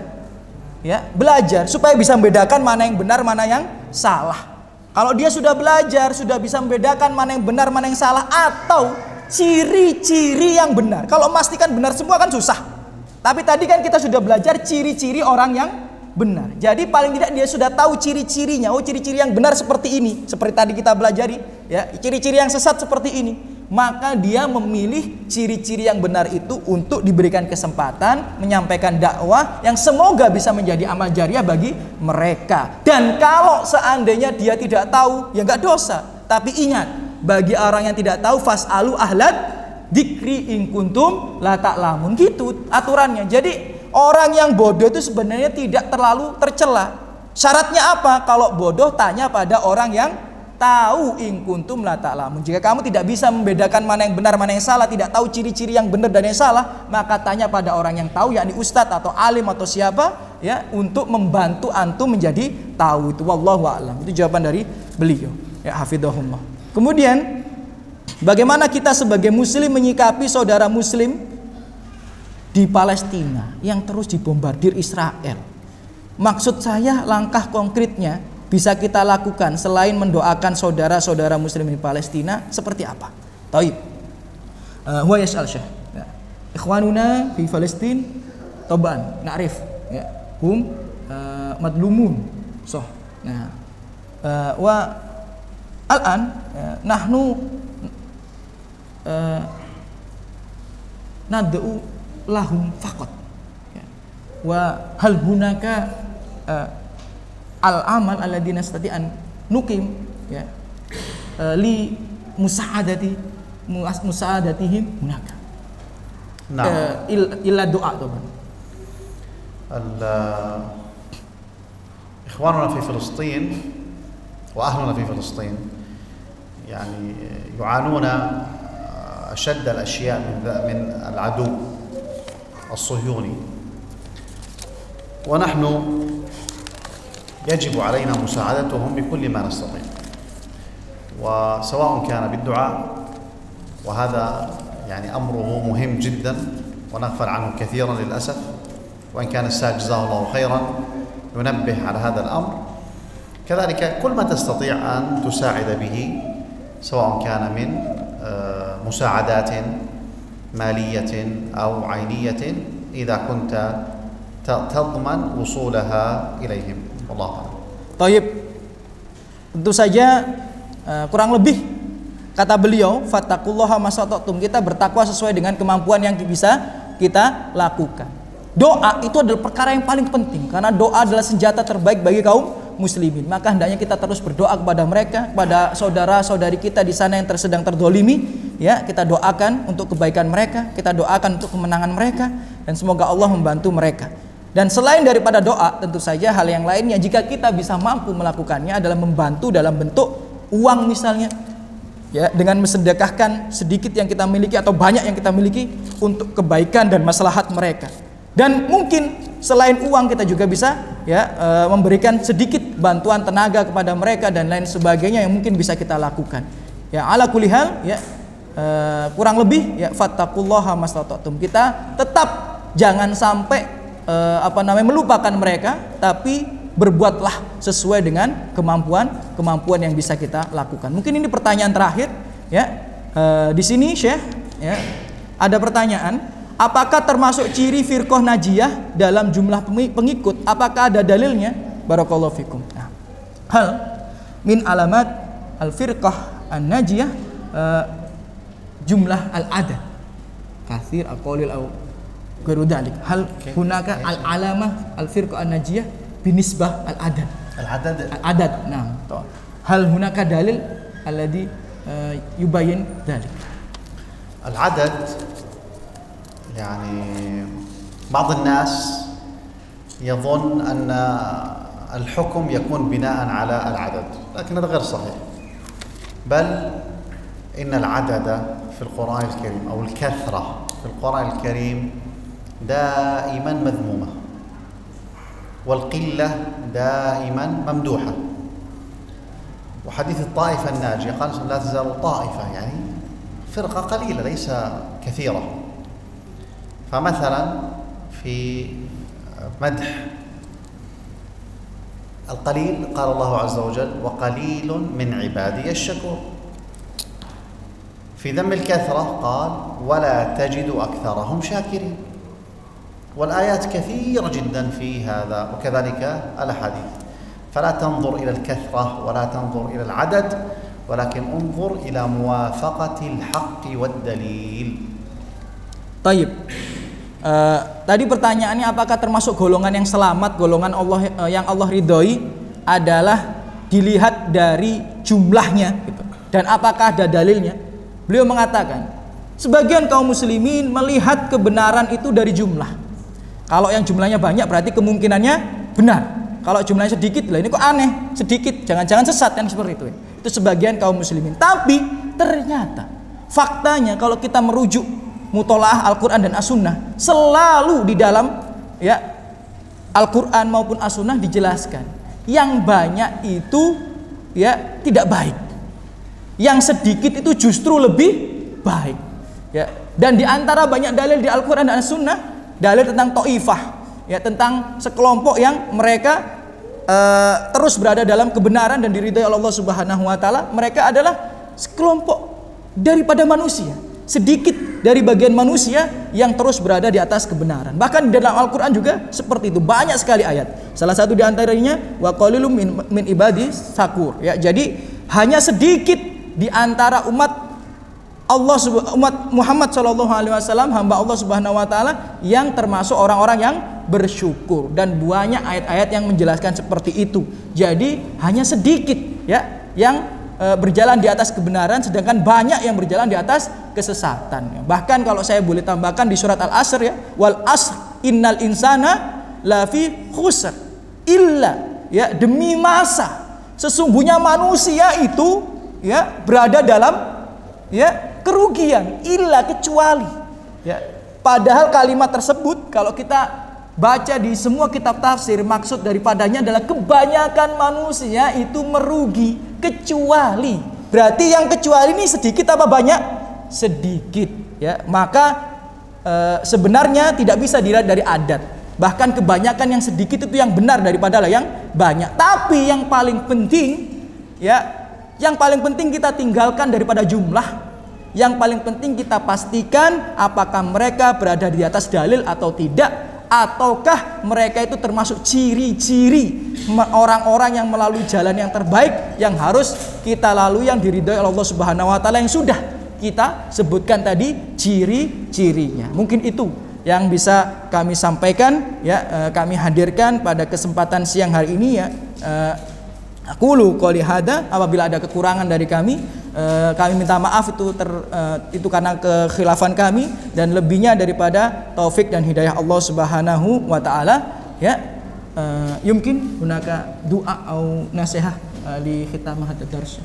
supaya bisa membedakan mana yang benar, mana yang salah. Kalau dia sudah belajar, sudah bisa membedakan mana yang benar, mana yang salah, atau ciri-ciri yang benar. Kalau memastikan benar semua kan susah. Tapi tadi kan kita sudah belajar ciri-ciri orang yang benar. Jadi paling tidak dia sudah tahu ciri-cirinya. Oh, ciri-ciri yang benar seperti ini. Seperti tadi kita belajari, ya, ciri-ciri yang sesat seperti ini. Maka dia memilih ciri-ciri yang benar itu untuk diberikan kesempatan menyampaikan dakwah yang semoga bisa menjadi amal jariah bagi mereka. Dan kalau seandainya dia tidak tahu, ya nggak dosa. Tapi ingat, bagi orang yang tidak tahu, fas'alu ahlad dzikri in kuntum la ta'lamun, gitu aturannya. Jadi orang yang bodoh itu sebenarnya tidak terlalu tercela. Syaratnya apa? Kalau bodoh tanya pada orang yang tahu, in kuntum la ta'lamun. Jika kamu tidak bisa membedakan mana yang benar, mana yang salah, tidak tahu ciri-ciri yang benar dan yang salah, maka tanya pada orang yang tahu, yakni ustadz atau alim atau siapa, ya, untuk membantu antum menjadi tahu. Itu wallahu a'lam. Itu jawaban dari beliau, ya, hafidhahullah. Kemudian bagaimana kita sebagai muslim menyikapi saudara muslim di Palestina yang terus dibombardir Israel? Maksud saya, langkah konkretnya bisa kita lakukan selain mendoakan saudara-saudara muslim di Palestina seperti apa? Taib. Huwa yas'al syekh. Ikhwanuna fi Palestin taban na'rif, ya, hum madlumun. So, nah, wa al-an nahnu nad'u lahum faqat. Ya. Wa hal hunaka al-amal alladzi nastati an nuqim ya li musa'adatihim hunaka. نعم. illa doa طبعا. إخواننا في فلسطين وأهلنا في فلسطين يعني يعانون أشد الأشياء من العدو الصهيوني، ونحن يجب علينا مساعدتهم بكل ما نستطيع، وسواء كان بالدعاء، وهذا يعني أمره مهم جدا ونغفل عنه كثيرا للأسف، وإن كان السائل جزاه الله خيرا ينبه على هذا الأمر. كذلك كل ما تستطيع أن تساعد به سواء كان من مساعدات مالية أو عينية إذا كنت تضمن وصولها إليهم. والله أعلم. Taib. Tentu saja kurang lebih kata beliau, fattaqullaha masata'tum, kita bertakwa sesuai dengan kemampuan yang bisa kita lakukan. Doa itu adalah perkara yang paling penting, karena doa adalah senjata terbaik bagi kaum muslimin. Maka hendaknya kita terus berdoa kepada mereka, kepada saudara-saudari kita di sana yang sedang terdolimi, ya, kita doakan untuk kebaikan mereka, kita doakan untuk kemenangan mereka, dan semoga Allah membantu mereka. Dan selain daripada doa, tentu saja hal yang lainnya jika kita bisa mampu melakukannya adalah membantu dalam bentuk uang misalnya, ya, dengan mensedekahkan sedikit yang kita miliki atau banyak yang kita miliki untuk kebaikan dan maslahat mereka. Dan mungkin selain uang kita juga bisa memberikan sedikit bantuan tenaga kepada mereka dan lain sebagainya yang mungkin bisa kita lakukan. Ya, ala kulli hal, ya, kurang lebih ya fattaqullaha mastata'tum. Kita tetap jangan sampai melupakan mereka, tapi berbuatlah sesuai dengan kemampuan yang bisa kita lakukan. Mungkin ini pertanyaan terakhir, ya. Di sini Syekh, ya, ada pertanyaan. Apakah termasuk ciri firqah najiyah dalam jumlah pengikut? Apakah ada dalilnya? Barakallahu fikum. Nah, hal min alamat al-firqah an-najiyah jumlah al-adad. Katsir al-qalil au ghairu dzalik. Hal hunaka al-alamah al-firqah an-najiyah binisbah al-adad. Al-adad. Nah, hal hunaka dalil alladhi yubayyin dzalik. Al-adad يعني بعض الناس يظن أن الحكم يكون بناء على العدد، لكن هذا غير صحيح. بل إن العدد في القرآن الكريم أو الكثرة في القرآن الكريم دائما مذمومة، والقلة دائما ممدوحة. وحديث الطائفة الناجية قال لا تزال طائفة، يعني فرقة قليلة ليس كثيرة. فمثلا في مدح القليل قال الله عز وجل وقليل من عبادي الشكور. في ذم الكثرة قال ولا تجد أكثرهم شاكرين. والآيات كثيرة جدا في هذا، وكذلك الأحاديث. فلا تنظر إلى الكثرة ولا تنظر إلى العدد، ولكن انظر إلى موافقة الحق والدليل. Taib. Tadi pertanyaannya apakah termasuk golongan yang selamat, golongan Allah yang Allah ridhoi adalah dilihat dari jumlahnya gitu. Dan apakah ada dalilnya? Beliau mengatakan sebagian kaum muslimin melihat kebenaran itu dari jumlah. Kalau yang jumlahnya banyak berarti kemungkinannya benar. Kalau jumlahnya sedikit, lah ini kok aneh, sedikit, jangan-jangan sesat, kan seperti itu. Itu sebagian kaum muslimin. Tapi ternyata faktanya kalau kita merujuk mutolaah Al-Quran dan As-Sunnah, selalu di dalam ya Al-Quran maupun As-Sunnah dijelaskan yang banyak itu ya tidak baik, yang sedikit itu justru lebih baik ya. Dan di antara banyak dalil di Al-Quran dan As-Sunnah, dalil tentang ta'ifah, ya, tentang sekelompok yang mereka terus berada dalam kebenaran dan diridhai Allah Subhanahu wa taala. Mereka adalah sekelompok daripada manusia, sedikit dari bagian manusia yang terus berada di atas kebenaran. Bahkan di dalam Al-Quran juga seperti itu, banyak sekali ayat. Salah satu di antaranya wa qalilum min ibadi syakur, ya. Jadi hanya sedikit di antara umat umat Muhammad Shallallahu Alaihi Wasallam, hamba Allah Subhanahu Wa Taala yang termasuk orang-orang yang bersyukur, dan banyak ayat-ayat yang menjelaskan seperti itu. Jadi hanya sedikit ya yang berjalan di atas kebenaran, sedangkan banyak yang berjalan di atas kesesatan. Bahkan kalau saya boleh tambahkan di surat Al-Asr ya, wal asr innal insana lafi khusr illa, ya, demi masa sesungguhnya manusia itu ya berada dalam ya kerugian, illa, kecuali, ya. Padahal kalimat tersebut kalau kita baca di semua kitab tafsir, maksud daripadanya adalah kebanyakan manusia itu merugi, kecuali. Berarti yang kecuali ini sedikit apa banyak? Sedikit, ya. Maka sebenarnya tidak bisa dilihat dari adat. Bahkan kebanyakan yang sedikit itu yang benar daripada yang banyak. Tapi yang paling penting, ya, yang paling penting kita tinggalkan daripada jumlah. Yang paling penting kita pastikan apakah mereka berada di atas dalil atau tidak, ataukah mereka itu termasuk ciri-ciri orang-orang yang melalui jalan yang terbaik yang harus kita lalui, yang diridhoi Allah Subhanahu Wa Taala, yang sudah kita sebutkan tadi ciri-cirinya. Mungkin itu yang bisa kami sampaikan, ya, kami hadirkan pada kesempatan siang hari ini, ya. Aqulu qouli hada, apabila ada kekurangan dari kami minta maaf, itu karena kekhilafan kami, dan lebihnya daripada taufik dan hidayah Allah Subhanahu wa taala, ya. Yumkin hunaka doa atau nasihat li khitam hadha dars.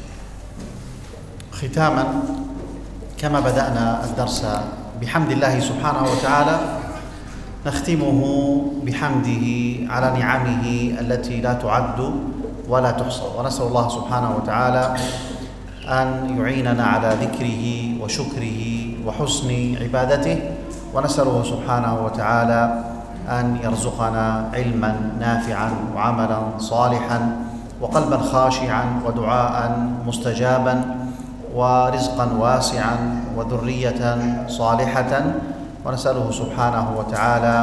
ختاما كما بدأنا الدرس بحمد الله سبحانه وتعالى نختمه بحمده على نعمه التي لا تعد ولا تحصى، ونسأل الله سبحانه وتعالى أن يعيننا على ذكره وشكره وحسن عبادته، ونسأله سبحانه وتعالى أن يرزقنا علما نافعا وعملا صالحا وقلبا خاشعا ودعاء مستجابا ورزقا واسعا وذرية صالحة، ونسأله سبحانه وتعالى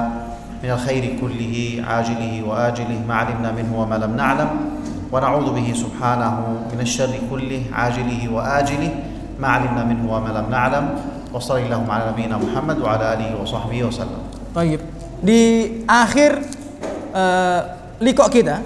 من الخير كله عاجله وآجله ما علمنا منه وما لم نعلم، ونعوذ به سبحانه من الشر كله عاجله وآجله ما علمنا منه وما لم نعلم، وصلى اللهم على نبينا محمد وعلى آله وصحبه وسلم. Baik. Di akhir liqa kita,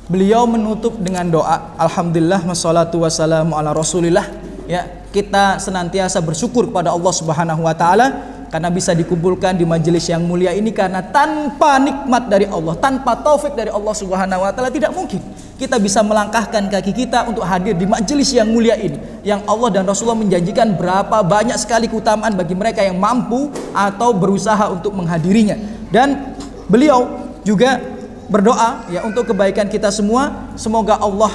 beliau menutup dengan doa, alhamdulillah wassalatu wassalamu ala rasulillah, ya. Kita senantiasa bersyukur kepada Allah Subhanahu wa taala karena bisa dikumpulkan di majelis yang mulia ini, karena tanpa nikmat dari Allah, tanpa taufik dari Allah Subhanahu wa taala, tidak mungkin kita bisa melangkahkan kaki kita untuk hadir di majelis yang mulia ini, yang Allah dan Rasulullah menjanjikan berapa banyak sekali keutamaan bagi mereka yang mampu atau berusaha untuk menghadirinya. Dan beliau juga berdoa, ya, untuk kebaikan kita semua, semoga Allah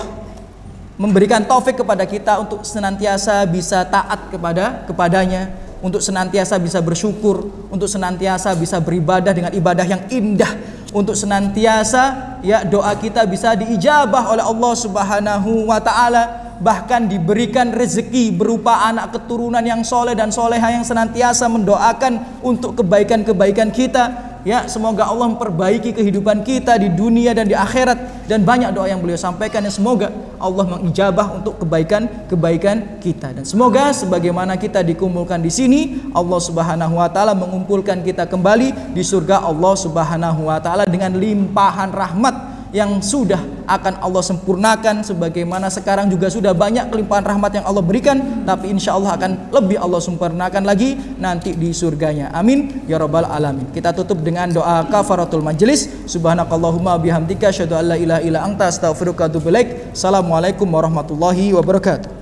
memberikan taufik kepada kita untuk senantiasa bisa taat kepadanya, untuk senantiasa bisa bersyukur, untuk senantiasa bisa beribadah dengan ibadah yang indah, untuk senantiasa, ya, doa kita bisa diijabah oleh Allah Subhanahu wa taala, bahkan diberikan rezeki berupa anak keturunan yang soleh dan soleha yang senantiasa mendoakan untuk kebaikan-kebaikan kita. Ya, semoga Allah memperbaiki kehidupan kita di dunia dan di akhirat, dan banyak doa yang beliau sampaikan yang semoga Allah mengijabah untuk kebaikan-kebaikan kita, dan semoga sebagaimana kita dikumpulkan di sini, Allah Subhanahu wa taala mengumpulkan kita kembali di surga Allah Subhanahu wa taala dengan limpahan rahmat yang sudah akan Allah sempurnakan, sebagaimana sekarang juga sudah banyak kelimpahan rahmat yang Allah berikan, tapi insya Allah akan lebih Allah sempurnakan lagi nanti di surganya. Amin ya rabbal alamin. Kita tutup dengan doa kafaratul majlis. Subhanakallahumma bihamdika asyhadu an la ilaha illa anta astaghfiruka wa atubu ilaik. Assalamualaikum warahmatullahi wabarakatuh.